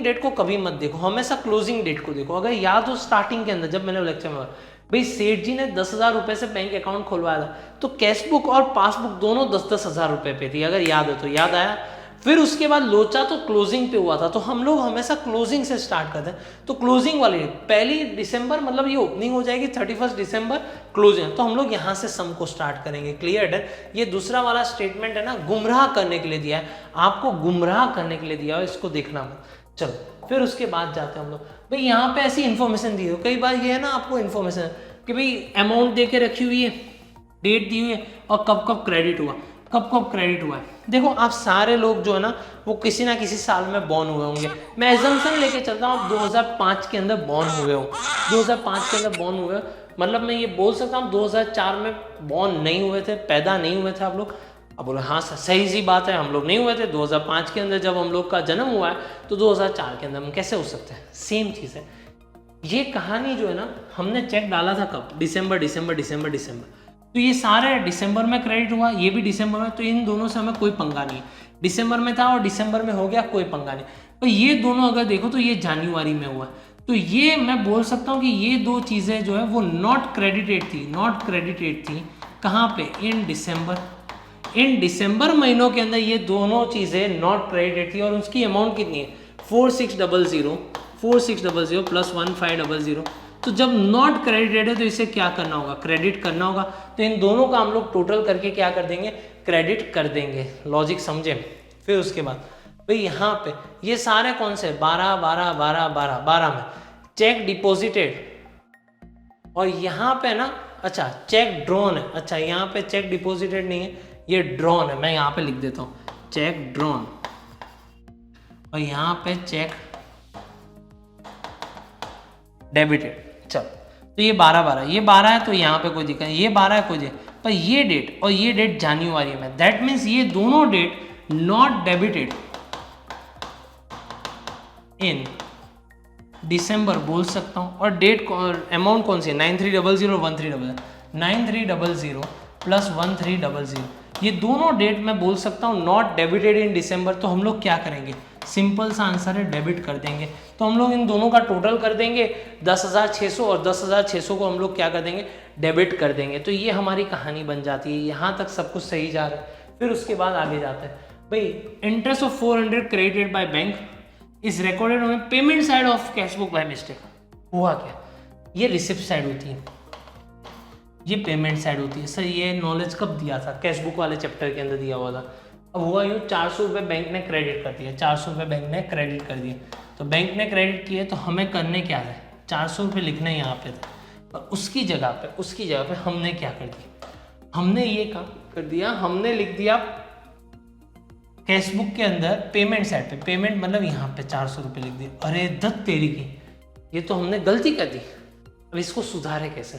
डेट को कभी मत देखो, हमेशा क्लोजिंग डेट को देखो। अगर याद हो स्टार्टिंग के अंदर जब मैंने लेक्चर में भाई सेठ जी ने 10,000 रुपये से बैंक अकाउंट खुलवाया था तो कैश बुक और पासबुक दोनों 10-10 हज़ार रुपये पे थी, अगर याद हो तो। याद आया? फिर उसके बाद लोचा तो क्लोजिंग पे हुआ था, तो हम लोग हमेशा क्लोजिंग से स्टार्ट करते हैं। तो क्लोजिंग वाली 1 दिसंबर मतलब ये ओपनिंग हो जाएगी, 31 दिसंबर क्लोजिंग, तो हम लोग यहाँ से सम को स्टार्ट करेंगे। क्लियर है? ये दूसरा वाला स्टेटमेंट है ना, गुमराह करने के लिए दिया है, आपको गुमराह करने के लिए दिया है, इसको देखना मत। चलो फिर उसके बाद जाते हैं हम लोग। भाई यहाँ पे ऐसी इन्फॉर्मेशन दी हो, कई बार ये है ना आपको इन्फॉर्मेशन कि भाई अमाउंट दे के रखी हुई है, डेट दी हुई है और कब कब क्रेडिट हुआ, कब क्रेडिट हुआ है। देखो आप सारे लोग जो है ना वो किसी ना किसी साल में बॉर्न हुए होंगे। मैं एजम्पशन लेके चलता हूँ आप 2005 के अंदर बॉर्न हुए हो, 2005 के अंदर बॉर्न हुए, मतलब मैं ये बोल सकता हूँ 2004 में बॉर्न नहीं हुए थे, पैदा नहीं हुए थे आप लोग। अब बोले हाँ सही सी बात है, हम लोग नहीं हुए थे 2005 के अंदर, जब हम लोग का जन्म हुआ है तो 2004 के अंदर हम कैसे हो सकते हैं। सेम चीज़ है ये कहानी जो है ना, हमने चेक डाला था कब, दिसंबर, तो ये सारे दिसंबर में क्रेडिट हुआ, ये भी दिसंबर में, तो इन दोनों से हमें कोई पंगा नहीं है। दिसंबर में था और दिसंबर में हो गया, कोई पंगा नहीं। तो ये दोनों अगर देखो तो ये जनवरी में हुआ, तो ये मैं बोल सकता हूँ कि ये दो चीज़ें जो है वो नॉट क्रेडिटेड थी। कहाँ पे? इन दिसंबर महीनों के अंदर ये दोनों चीज़ें नॉट क्रेडिटेड थी और उसकी अमाउंट कितनी है 4600 प्लस 1500। तो जब नॉट क्रेडिटेड है तो इसे क्या करना होगा, क्रेडिट करना होगा। तो इन दोनों का हम लोग टोटल करके क्या कर देंगे, क्रेडिट कर देंगे। लॉजिक समझे? फिर उसके बाद भाई यहाँ पे ये सारे कौन से 12 में चेक डिपॉजिटेड और यहाँ पे ना अच्छा चेक ड्रॉन है। अच्छा यहाँ पे चेक डिपॉजिटेड नहीं है, ये ड्रॉन है, मैं यहाँ पे लिख देता हूँ चेक ड्रॉन और यहाँ पे चेक डेबिटेड। चलो तो ये 12 है तो यहाँ पे कोई दिक्कत नहीं, ये 12 है कोई दिक्कत, पर ये डेट और ये डेट जनवरी में, दैट मीन्स ये दोनों डेट नॉट डेबिटेड इन दिसंबर बोल सकता हूँ। और डेट अमाउंट कौन सी है 9300 और 1300, 9300 प्लस 1300, ये दोनों डेट मैं बोल सकता हूँ नॉट डेबिटेड इन दिसंबर। तो हम लोग क्या करेंगे, सिंपल सा आंसर है डेबिट कर देंगे। तो हम लोग इन दोनों का टोटल कर देंगे 10,600 और 10,600 को हम लोग क्या कर देंगे, डेबिट कर देंगे। तो ये हमारी कहानी बन जाती है। यहाँ तक सब कुछ सही जा रहा है। फिर उसके बाद आगे जाते हैं भाई, interest of 400 credited by bank is recorded on payment side of cash book by mistake. हुआ क्या, ये रिसिप्ट साइड होती है, ये पेमेंट साइड होती है। सर ये नॉलेज कब दिया था, कैश बुक वाले चैप्टर के अंदर दिया हुआ था। अब हुआ यूँ 400 रुपये बैंक ने क्रेडिट कर दिया, 400 रुपये बैंक ने क्रेडिट कर दिए। तो बैंक ने क्रेडिट किए तो हमें करने क्या है, 400 रुपये लिखना यहाँ पे था, और उसकी जगह पे हमने क्या कर दिया, हमने ये काम कर दिया, हमने लिख दिया कैश बुक के अंदर पेमेंट साइड पे, पेमेंट मतलब यहाँ पे 400 रुपये लिख दिया। अरे दत्त तेरी की, ये तो हमने गलती कर दी। अब इसको सुधारे कैसे?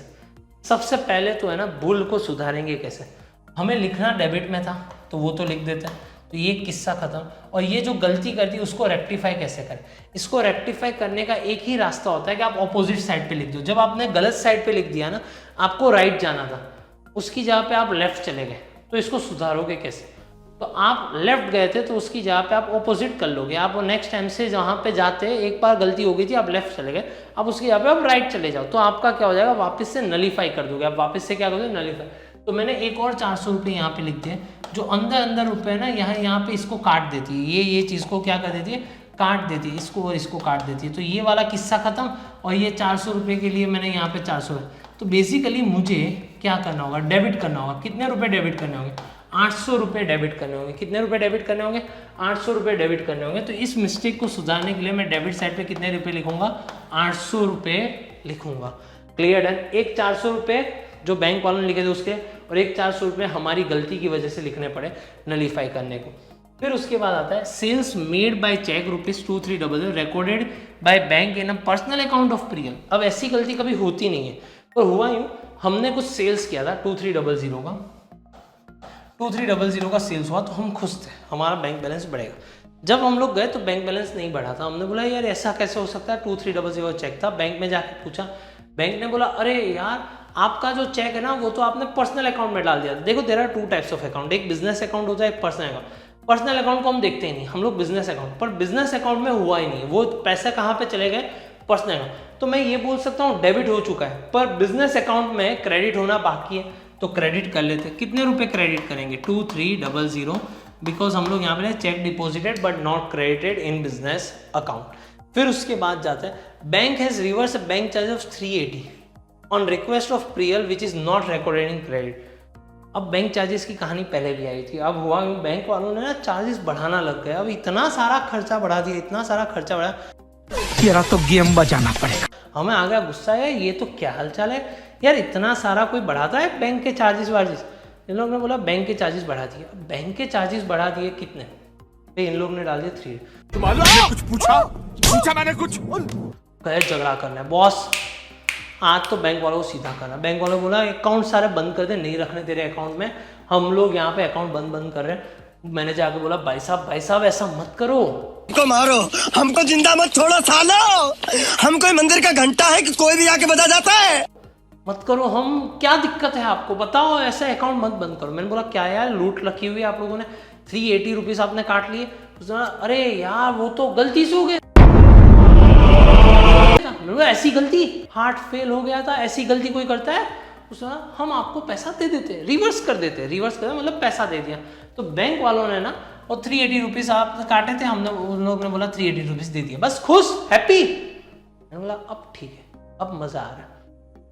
सबसे पहले तो है ना भूल को सुधारेंगे कैसे, हमें लिखना डेबिट में था तो वो तो लिख देते हैं, तो ये किस्सा खत्म। और ये जो गलती कर दी उसको रेक्टिफाई कैसे करें, इसको रेक्टिफाई करने का एक ही रास्ता होता है कि आप ऑपोजिट साइड पे लिख दो। जब आपने गलत साइड पे लिख दिया ना, आपको राइट जाना था, उसकी जगह पे आप लेफ्ट चले गए, तो इसको सुधारोगे कैसे? तो आप लेफ्ट गए थे तो उसकी जगह पे आप ऑपोजिट कर लोगे। आप नेक्स्ट टाइम से जहाँ पे जाते एक बार गलती हो गई थी, आप लेफ्ट चले गए, अब उसकी जगह पे आप राइट चले जाओ, तो आपका क्या हो जाएगा, वापस से नलीफाई कर दोगे। आप वापस से क्या करोगे, नलीफाई। तो मैंने एक और 400 रुपये यहाँ पे लिख दिए, जो अंदर रुपये ना यहाँ पे इसको काट देती है, ये चीज़ को क्या कर देती है, काट देती है, इसको और इसको काट देती है। तो ये वाला किस्सा खत्म, और ये 400 रुपये के लिए मैंने यहाँ पे 400 है। तो बेसिकली मुझे क्या करना होगा, डेबिट करना होगा। कितने रुपए डेबिट करने होंगे, 800 रुपये डेबिट करने होंगे। कितने रुपए डेबिट करने होंगे, 800 रुपये डेबिट करने होंगे। तो इस मिस्टेक को सुधारने के लिए मैं डेबिट साइड पे कितने रुपए लिखूंगा, 800 रुपये लिखूंगा। Clear done. एक 400 रुपये जो बैंक वालों ने लिखे थे उसके, और एक 400 रुपये हमारी गलती की वजह से लिखने पड़े नलीफाई करने को। फिर उसके बाद आता है sales made by cheque ₹2300 recorded by bank in a personal account of Priyal. अब ऐसी गलती कभी होती नहीं है, पर हुआ यूँ, हमने कुछ सेल्स किया था 2300 का, 2300 का सेल्स हुआ, तो हम खुश थे, हमारा बैंक बैलेंस बढ़ेगा। जब हम लोग गए तो बैंक बैलेंस नहीं बढ़ा था। हमने बोला यार ऐसा कैसे हो सकता है, 2300 चेक था। बैंक में जाके पूछा, बैंक ने बोला अरे यार आपका जो चेक है ना वो तो आपने पर्सनल अकाउंट में डाल दिया। देखो there are 2 types of account, एक बिजनेस अकाउंट होता है, एक पर्सनल अकाउंट। पर्सनल अकाउंट को हम देखते ही नहीं, हम लोग बिजनेस अकाउंट, पर बिजनेस अकाउंट में हुआ ही नहीं, वो पैसे कहाँ पे चले गए, पर्सनल अकाउंट। तो मैं ये बोल सकता हूँ डेबिट हो चुका है, पर बिजनेस अकाउंट में क्रेडिट होना बाकी है, तो क्रेडिट कर लेते। कितने रुपए क्रेडिट करेंगे, 2300, बिकॉज हम लोग यहाँ पे check deposited but not credited in business account. फिर उसके बाद जाते हैं bank has reverse bank charge of 380 on request of Priyal which is not recorded in credit. अब बैंक चार्जेस की कहानी पहले भी आई थी, अब हुआ बैंक वालों ने ना चार्जेस बढ़ाना लग गए। अब इतना सारा खर्चा बढ़ा दिया, इतना सारा खर्चा बढ़ा,
तेरा तो गेम बजाना पड़ेगा।
हमें आ गया गुस्सा है, ये तो क्या हालचाल है यार, इतना सारा कोई बढ़ाता है बैंक के चार्जेस वार्जेस। इन लोगों ने बोला बैंक के चार्जेस बढ़ा दिए। बैंक के चार्जेस बढ़ा दिए कितने, तो इन लोगों ने डाल दिए 3।
कुछ पूछा मैंने कुछ।
कहे झगड़ा करना है बॉस, आज तो बैंक वालों को सीधा करना। बैंक वालों ने बोला अकाउंट सारे बंद कर दे, नहीं रखने तेरे अकाउंट में, हम लोग यहाँ पे अकाउंट बंद कर रहे हैं। मैंने जाके बोला भाई साहब ऐसा मत करो,
हमको मारो, हमको जिंदा मत छोड़ो सालो, हम कोई मंदिर का घंटा है कि कोई भी आके बजा जाता है।
मत करो, हम क्या दिक्कत है आपको बताओ, ऐसे अकाउंट मत बंद करो। मैंने बोला क्या यार लूट रखी हुई है आप लोगों ने, 380 रुपीज़ आपने काट लिए। उसने अरे यार वो तो गलती से हो गया, ऐसी गलती हार्ट फेल हो गया था, ऐसी गलती कोई करता है। उसने हम आपको पैसा दे देते, रिवर्स कर देते मतलब पैसा दे दिया। तो बैंक वालों ने ना और 380 रुपीज़ आप काटे थे, हमने उन लोगों ने बोला 380 रुपीज़ दे दिया, बस खुश हैप्पी। मैंने बोला अब ठीक है, अब मज़ा आ रहा है,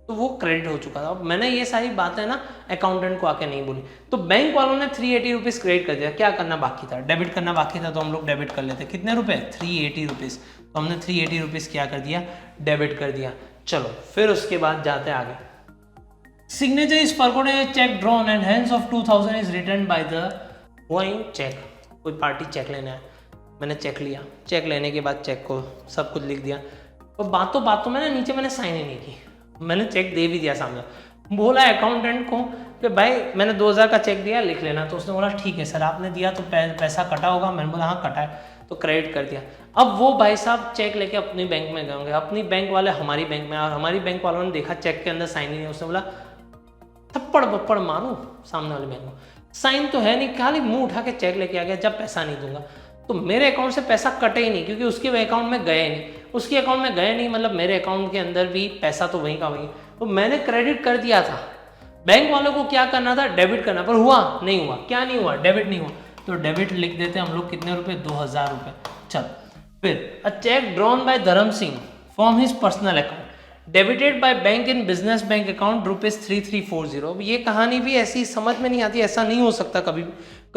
तो वो क्रेडिट हो चुका था। अब मैंने ये सारी बातें ना अकाउंटेंट को आके नहीं बोली, तो बैंक वालों ने 380 रुपीज़ क्रेडिट कर दिया। क्या करना बाकी था, डेबिट करना बाकी था, तो हम लोग डेबिट कर लेते। कितने रुपए, 380 रुपीज़, तो हमने 380 रुपीज़ क्या कर दिया, डेबिट कर दिया। चलो फिर उसके बाद जाते आगे। Signature is forgotten, cheque drawn and hands off 2000 is return by the हुआइंग चेक। कोई पार्टी चेक लेना है, मैंने चेक लिया, चेक लेने के बाद चेक को सब कुछ लिख दिया, और बातों में ना नीचे मैंने साइन ही नहीं की, मैंने चेक दे भी दिया सामने। बोला अकाउंटेंट को कि भाई मैंने 2000 का चेक दिया, लिख लेना। तो उसने बोला ठीक है सर, आपने दिया तो पैसा कटा होगा। मैंने बोला हाँ कटा है, तो क्रेडिट कर दिया। अब वो भाई साहब चेक लेके अपनी बैंक में गए होंगे, अपनी बैंक वाले हमारी बैंक में, और हमारी बैंक वालों ने देखा चेक के अंदर साइन ही नहीं। उसने बोला थप्पड़ बप्पड़ मारूं सामने वाले बैंक को, साइन तो है नहीं, खाली मुंह उठा के चेक लेके आ गया, जब पैसा नहीं दूंगा। तो मेरे अकाउंट से पैसा कटे ही नहीं, क्योंकि उसके अकाउंट में गए नहीं, उसके अकाउंट में गए नहीं, मतलब मेरे अकाउंट के अंदर भी पैसा तो वहीं का वहीं, तो मैंने क्रेडिट कर दिया था। बैंक वालों को क्या करना था, डेबिट करना, पर हुआ नहीं हुआ। क्या नहीं हुआ, डेबिट नहीं हुआ, तो डेबिट लिख देते हम लोग। कितने रुपए, 2000 रुपये। चल फिर अ चेक ड्रॉन बाय धर्म Singh from his personal account debited bye bank in business bank account ₹3340। अब ये कहानी भी ऐसी समझ में नहीं आती, ऐसा नहीं हो सकता कभी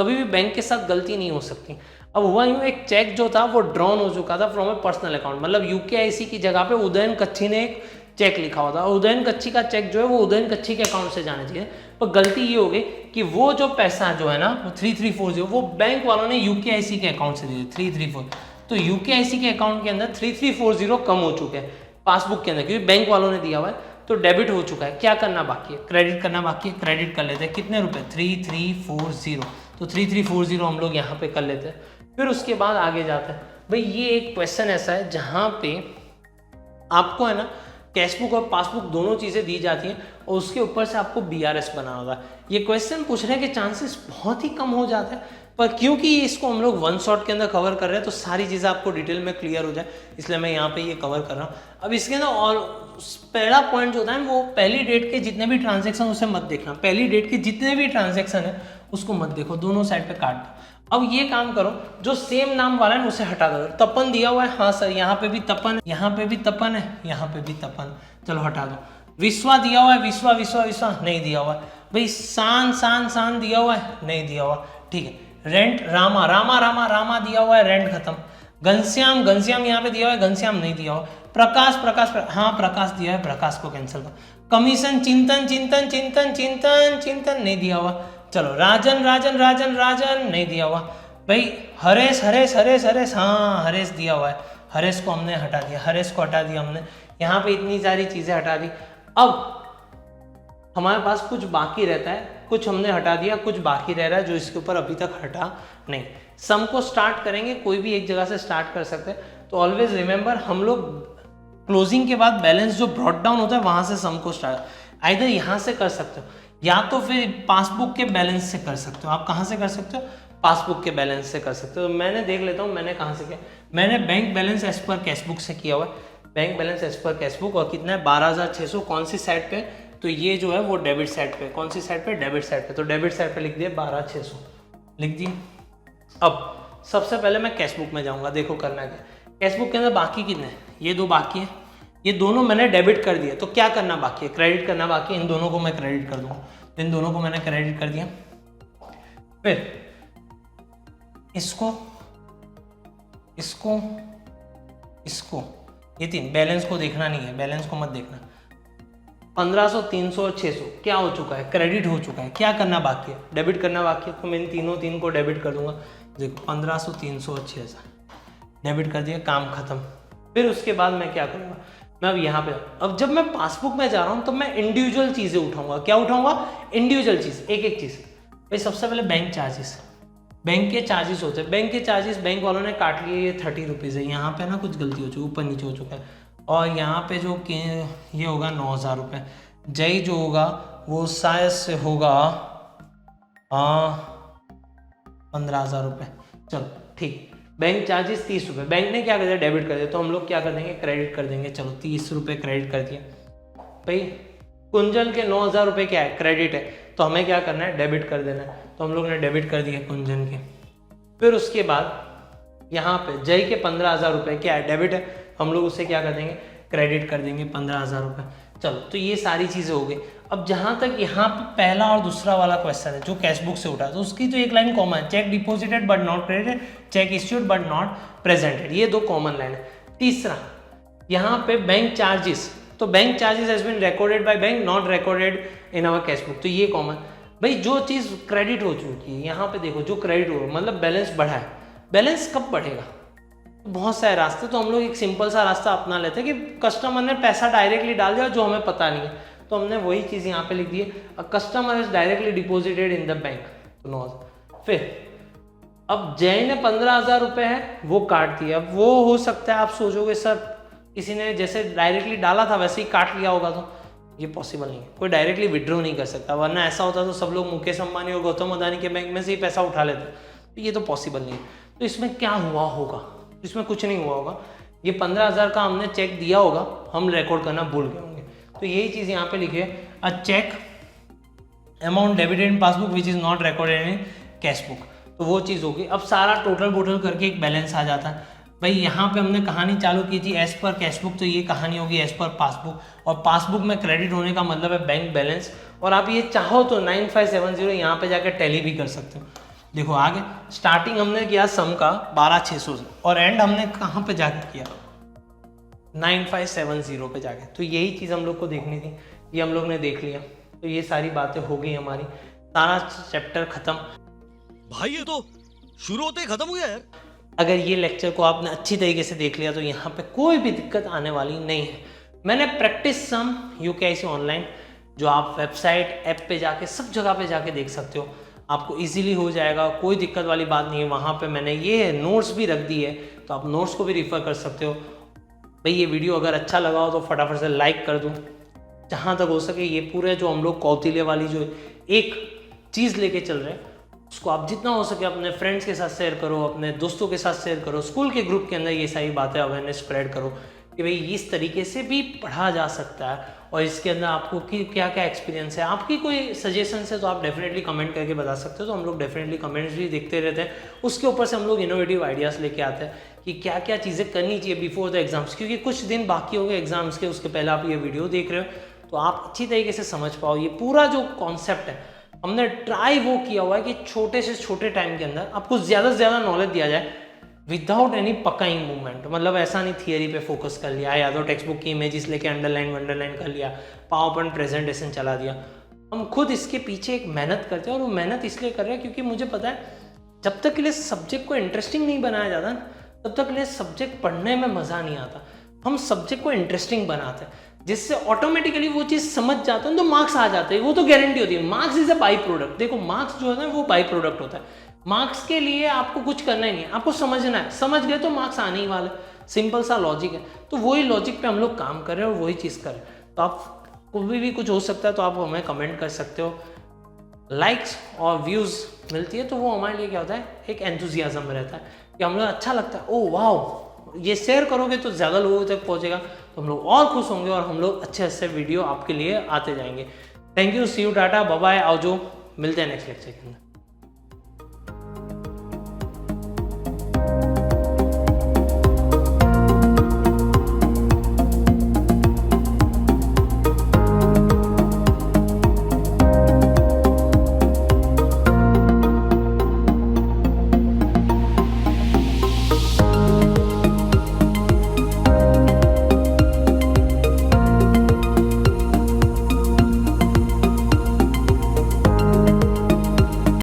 भी बैंक के साथ गलती नहीं हो सकती। अब हुआ यूँ, एक चेक जो था वो ड्रॉन हो चुका था फ्रॉम ए पर्सनल अकाउंट, मतलब UKIC की जगह पे उदयन कच्छी ने एक चेक लिखा हुआ था, और उदयन कच्छी का चेक जो है वो उदयन कच्छी के अकाउंट से जाना चाहिए। पर गलती ये हो गई कि वो जो पैसा जो है ना वो 3340 वो बैंक वालों ने UKIC के अकाउंट से दिए 334, तो UKIC के अकाउंट के अंदर 3340 कम हो चुके हैं पासबुक के अंदर, क्योंकि बैंक वालों ने दिया हुआ है, तो डेबिट हो चुका है। क्या करना बाकी है, क्रेडिट करना बाकी है, क्रेडिट कर लेते हैं। कितने रुपए, 3340, तो 3340 हम लोग यहाँ पे कर लेते हैं। फिर उसके बाद आगे जाते हैं। भाई ये एक क्वेश्चन ऐसा है जहाँ पे आपको है ना कैशबुक और पासबुक दोनों चीज़ें दी जाती हैं और उसके ऊपर से आपको BRS बनाना होगा। ये क्वेश्चन पूछने के चांसेस बहुत ही कम हो जाते हैं, पर क्योंकि इसको हम लोग वन शॉट के अंदर कवर कर रहे हैं तो सारी चीज़ें आपको डिटेल में क्लियर हो जाए, इसलिए मैं यहाँ पे ये कवर कर रहा हूँ। अब इसके अंदर और पहला पॉइंट जो होता है वो पहली डेट के जितने भी ट्रांजेक्शन उसे मत देखना, पहली डेट के जितने भी ट्रांजेक्शन है उसको मत देखो, दोनों साइड पे काट दो। अब ये काम करो, जो सेम नाम वाला है उसे हटा दो। तपन दिया हुआ है, हाँ सर यहाँ पे भी तपन है, यहाँ पे भी तपन है, यहाँ पे भी तपन, चलो हटा दो। विश्वा दिया हुआ है, विश्वा विश्वा विश्वा नहीं दिया हुआ है भाई। शान शान शान दिया हुआ है, नहीं दिया हुआ, ठीक है। रेंट रामा रामा रामा रामा दिया हुआ है, रेंट खत्म। घनश्याम घनश्याम यहाँ पे दिया हुआ है, घनश्याम नहीं दिया हुआ। प्रकाश प्रकाश हाँ प्रकाश दिया है, प्रकाश को कैंसिल करो। कमीशन चिंतन चिंतन चिंतन चिंतन चिंतन नहीं दिया हुआ, चलो। राजन राजन राजन राजन नहीं दिया हुआ भाई। हरेश हरेश हरेश हरेश हाँ हरेश दिया हुआ है, हरेश को हमने हटा दिया, हरेश को हटा दिया हमने। यहाँ पे इतनी सारी चीज़ें हटा दी। अब हमारे पास कुछ बाकी रहता है, कुछ हमने हटा दिया, कुछ बाकी रह रहा है जो इसके ऊपर अभी तक हटा नहीं। सम को स्टार्ट करेंगे, कोई भी एक जगह से स्टार्ट कर सकते हैं। तो ऑलवेज रिमेंबर, हम लोग क्लोजिंग के बाद बैलेंस जो ब्रॉट डाउन होता है वहाँ से सम को स्टार्ट आइदर यहाँ से कर सकते हो या तो फिर पासबुक के बैलेंस से कर सकते हो। आप कहाँ से कर सकते हो? पासबुक के बैलेंस से कर सकते हो। तो मैंने देख लेता हूँ मैंने कहाँ से किया। मैंने bank balance as per cashbook से किया हुआ है, bank balance as per cashbook. और कितना है? 12,600। कौन सी साइड पे? तो ये जो है वो डेबिट साइड पे। कौन सी साइड पे? डेबिट साइड पे। तो डेबिट साइड पे लिख दिया 12,600 लिख दिए। अब सबसे पहले मैं कैशबुक में जाऊँगा। देखो करना क्या, कैशबुक के अंदर बाकी कितने हैं? ये दो बाकी है, ये दोनों मैंने डेबिट कर दिया। तो क्या करना बाकी है? क्रेडिट करना बाकी है। इन दोनों को मैं क्रेडिट कर दूँगा। इन दोनों को मैंने क्रेडिट कर दिया। फिर इसको इसको इसको ये तीन, बैलेंस को देखना नहीं है, बैलेंस को मत देखना। 1500, 300 और 600 क्या हो चुका है? क्रेडिट हो चुका है। क्या करना बाकी है? डेबिट करना बाकी है। तो मैं इन तीन को डेबिट कर दूंगा। देखो 1500, 300 और 600 डेबिट कर दिया, काम खत्म। फिर उसके बाद मैं क्या करूँगा? मैं अब यहाँ पे, अब जब मैं पासबुक में जा रहा हूँ तो मैं इंडिविजुअल चीज़ें उठाऊंगा। क्या उठाऊंगा? इंडिविजुअल चीज़, एक एक चीज़। भाई सबसे पहले बैंक चार्जेस, बैंक के चार्जेस होते हैं। बैंक के चार्जेस बैंक वालों ने काट लिए, ये 30 रुपीज़ है। यहाँ पे ना कुछ गलती हो चुकी, ऊपर नीचे हो चुका है। और यहाँ पे जो ये होगा 9,000 रुपये। जय जो होगा वो शायद से होगा 15,000 रुपये। चलो ठीक, बैंक चार्जेस 30 रुपये। बैंक ने क्या कर दिया? डेबिट कर दिया। तो हम लोग क्या कर देंगे? क्रेडिट कर देंगे। चलो 30 रुपये क्रेडिट कर दिया। भाई कुंजन के 9,000 रुपये क्या है? क्रेडिट है। तो हमें क्या करना है? डेबिट कर देना है। तो हम लोग ने डेबिट कर दिया कुंजन के। फिर उसके बाद यहाँ पे जय के 15,000 रुपये क्या है? डेबिट है। हम लोग उसे क्या कर देंगे? क्रेडिट कर देंगे 15,000 रुपये। चलो तो ये सारी चीज़ें हो गई। अब जहाँ तक यहाँ पे पहला और दूसरा वाला क्वेश्चन है जो कैशबुक से उठा, तो उसकी तो एक लाइन कॉमन है, cheque deposited but not credited, cheque issued but not presented. ये दो कॉमन लाइन है। तीसरा यहाँ पे बैंक चार्जेस, तो bank charges has been recorded by bank, not recorded in our cashbook. तो ये कॉमन। भाई जो चीज़ क्रेडिट हो चुकी है, यहाँ पे देखो जो क्रेडिट हो मतलब बैलेंस बढ़ा है। बैलेंस कब बढ़ेगा? बहुत सारे रास्ते। तो हम लोग एक सिंपल सा रास्ता अपना लेते हैं कि कस्टमर ने पैसा डायरेक्टली डाल दिया जो हमें पता नहीं है। तो हमने वही चीज़ यहाँ पे लिख दी है, customer is directly deposited in the bank. तो 9,000। फिर अब जय ने 15,000 रुपये है वो काट दिया। अब वो हो सकता है आप सोचोगे सर किसी ने जैसे डायरेक्टली डाला था वैसे ही काट लिया होगा, तो ये पॉसिबल नहीं है। कोई डायरेक्टली विड्रॉ नहीं कर सकता, वरना ऐसा होता तो सब लोग मुकेश अंबानी और गौतम अदानी के बैंक में से ही पैसा उठा लेते। तो ये तो पॉसिबल नहीं है। तो इसमें क्या हुआ होगा? इसमें कुछ नहीं हुआ होगा। ये 15,000 का हमने चेक दिया होगा, हम रिकॉर्ड करना भूल गए होंगे। तो यही चीज़ यहाँ पे लिखी है, a cheque amount debited in passbook which is not recorded in cashbook. तो वो चीज़ होगी। अब सारा टोटल करके एक बैलेंस आ जाता है। भाई यहाँ पे हमने कहानी चालू की थी एज पर कैशबुक, तो ये कहानी होगी एज पर पासबुक। और पासबुक में क्रेडिट होने का मतलब है बैंक बैलेंस। और आप ये चाहो तो 9570 यहाँ पे जाकर टैली भी कर सकते हो। देखो आगे स्टार्टिंग हमने किया सम का 12,600 से, और एंड हमने कहाँ पे जाकर किया? 9570 पे जाके। तो यही चीज़ हम लोग को देखनी थी, ये हम लोग ने देख लिया। तो ये सारी बातें हो गई हमारी, सारा चैप्टर खत्म।
भाई ये तो शुरू होते ही खत्म हो गया यार।
अगर ये लेक्चर को आपने अच्छी तरीके से देख लिया तो यहाँ पे कोई भी दिक्कत आने वाली नहीं है। मैंने प्रैक्टिस सम UKIC ऑनलाइन, जो आप वेबसाइट ऐप पे जाके सब जगह पे जाके देख सकते हो, आपको इजीली हो जाएगा, कोई दिक्कत वाली बात नहीं है। वहाँ पे मैंने ये नोट्स भी रख दी है, तो आप नोट्स को भी रिफ़र कर सकते हो। भाई ये वीडियो अगर अच्छा लगा हो तो फटाफट से लाइक कर दूँ, जहाँ तक हो सके ये पूरे जो हम लोग कौटिल्य वाली जो एक चीज़ लेके चल रहे हैं उसको आप जितना हो सके अपने फ्रेंड्स के साथ शेयर करो, अपने दोस्तों के साथ शेयर करो, स्कूल के ग्रुप के अंदर ये सारी बातें अवेयरनेस स्प्रेड करो कि भाई इस तरीके से भी पढ़ा जा सकता है। और इसके अंदर आपको कि क्या क्या एक्सपीरियंस है, आपकी कोई सजेशन है तो आप डेफिनेटली कमेंट करके बता सकते हो। तो हम लोग डेफिनेटली कमेंट्स भी देखते रहते हैं, उसके ऊपर से हम लोग इनोवेटिव आइडियाज़ लेके आते हैं कि क्या क्या चीज़ें करनी चाहिए बिफोर द एग्जाम्स, क्योंकि कुछ दिन बाकी हो गए एग्जाम्स के, उसके पहले आप ये वीडियो देख रहे हो तो आप अच्छी तरीके से समझ पाओ ये पूरा जो कॉन्सेप्ट है। हमने ट्राई वो किया हुआ है कि छोटे से छोटे टाइम के अंदर आपको ज़्यादा से ज़्यादा नॉलेज दिया जाए विदाउट एनी पकाइंग मूवमेंट। मतलब ऐसा नहीं थियरी पे फोकस कर लिया या तो टेक्स्ट बुक की इमेजेस लेके अंडरलाइन कर लिया, पावर पॉइंट प्रेजेंटेशन चला दिया। हम खुद इसके पीछे एक मेहनत करते हैं और वो मेहनत इसलिए कर रहे हैं क्योंकि मुझे पता है जब तक के लिए सब्जेक्ट को इंटरेस्टिंग नहीं बनाया जाता ना तब तक के लिए सब्जेक्ट पढ़ने में मज़ा नहीं आता। हम सब्जेक्ट को इंटरेस्टिंग बनाते हैं जिससे ऑटोमेटिकली वो चीज़ समझ जाते हैं तो मार्क्स आ जाते हैं, वो तो गारंटी होती है। Marks is a by product. देखो मार्क्स जो है ना वो बाई प्रोडक्ट होता है। मार्क्स के लिए आपको कुछ करना ही नहीं है, आपको समझना है, समझ गए तो मार्क्स आने ही वाले, सिंपल सा लॉजिक है। तो वही लॉजिक पे हम लोग काम कर रहे हैं और वही चीज़ कर रहे हैं। तो आप कोई भी कुछ हो सकता है तो आप हमें कमेंट कर सकते हो। लाइक्स और व्यूज़ मिलती है तो वो हमारे लिए क्या होता है, एक एंथुजियाज्म रहता है कि हम लोग अच्छा लगता है, ओ वाह ये शेयर करोगे तो ज़्यादा लोगों तक पहुँचेगा तो हम लोग और खुश होंगे और हम लोग अच्छे अच्छे वीडियो आपके लिए आते जाएंगे। Thank you, see you, tata, bye bye, आओ जो मिलते हैं नेक्स्ट लेक्चर के अंदर।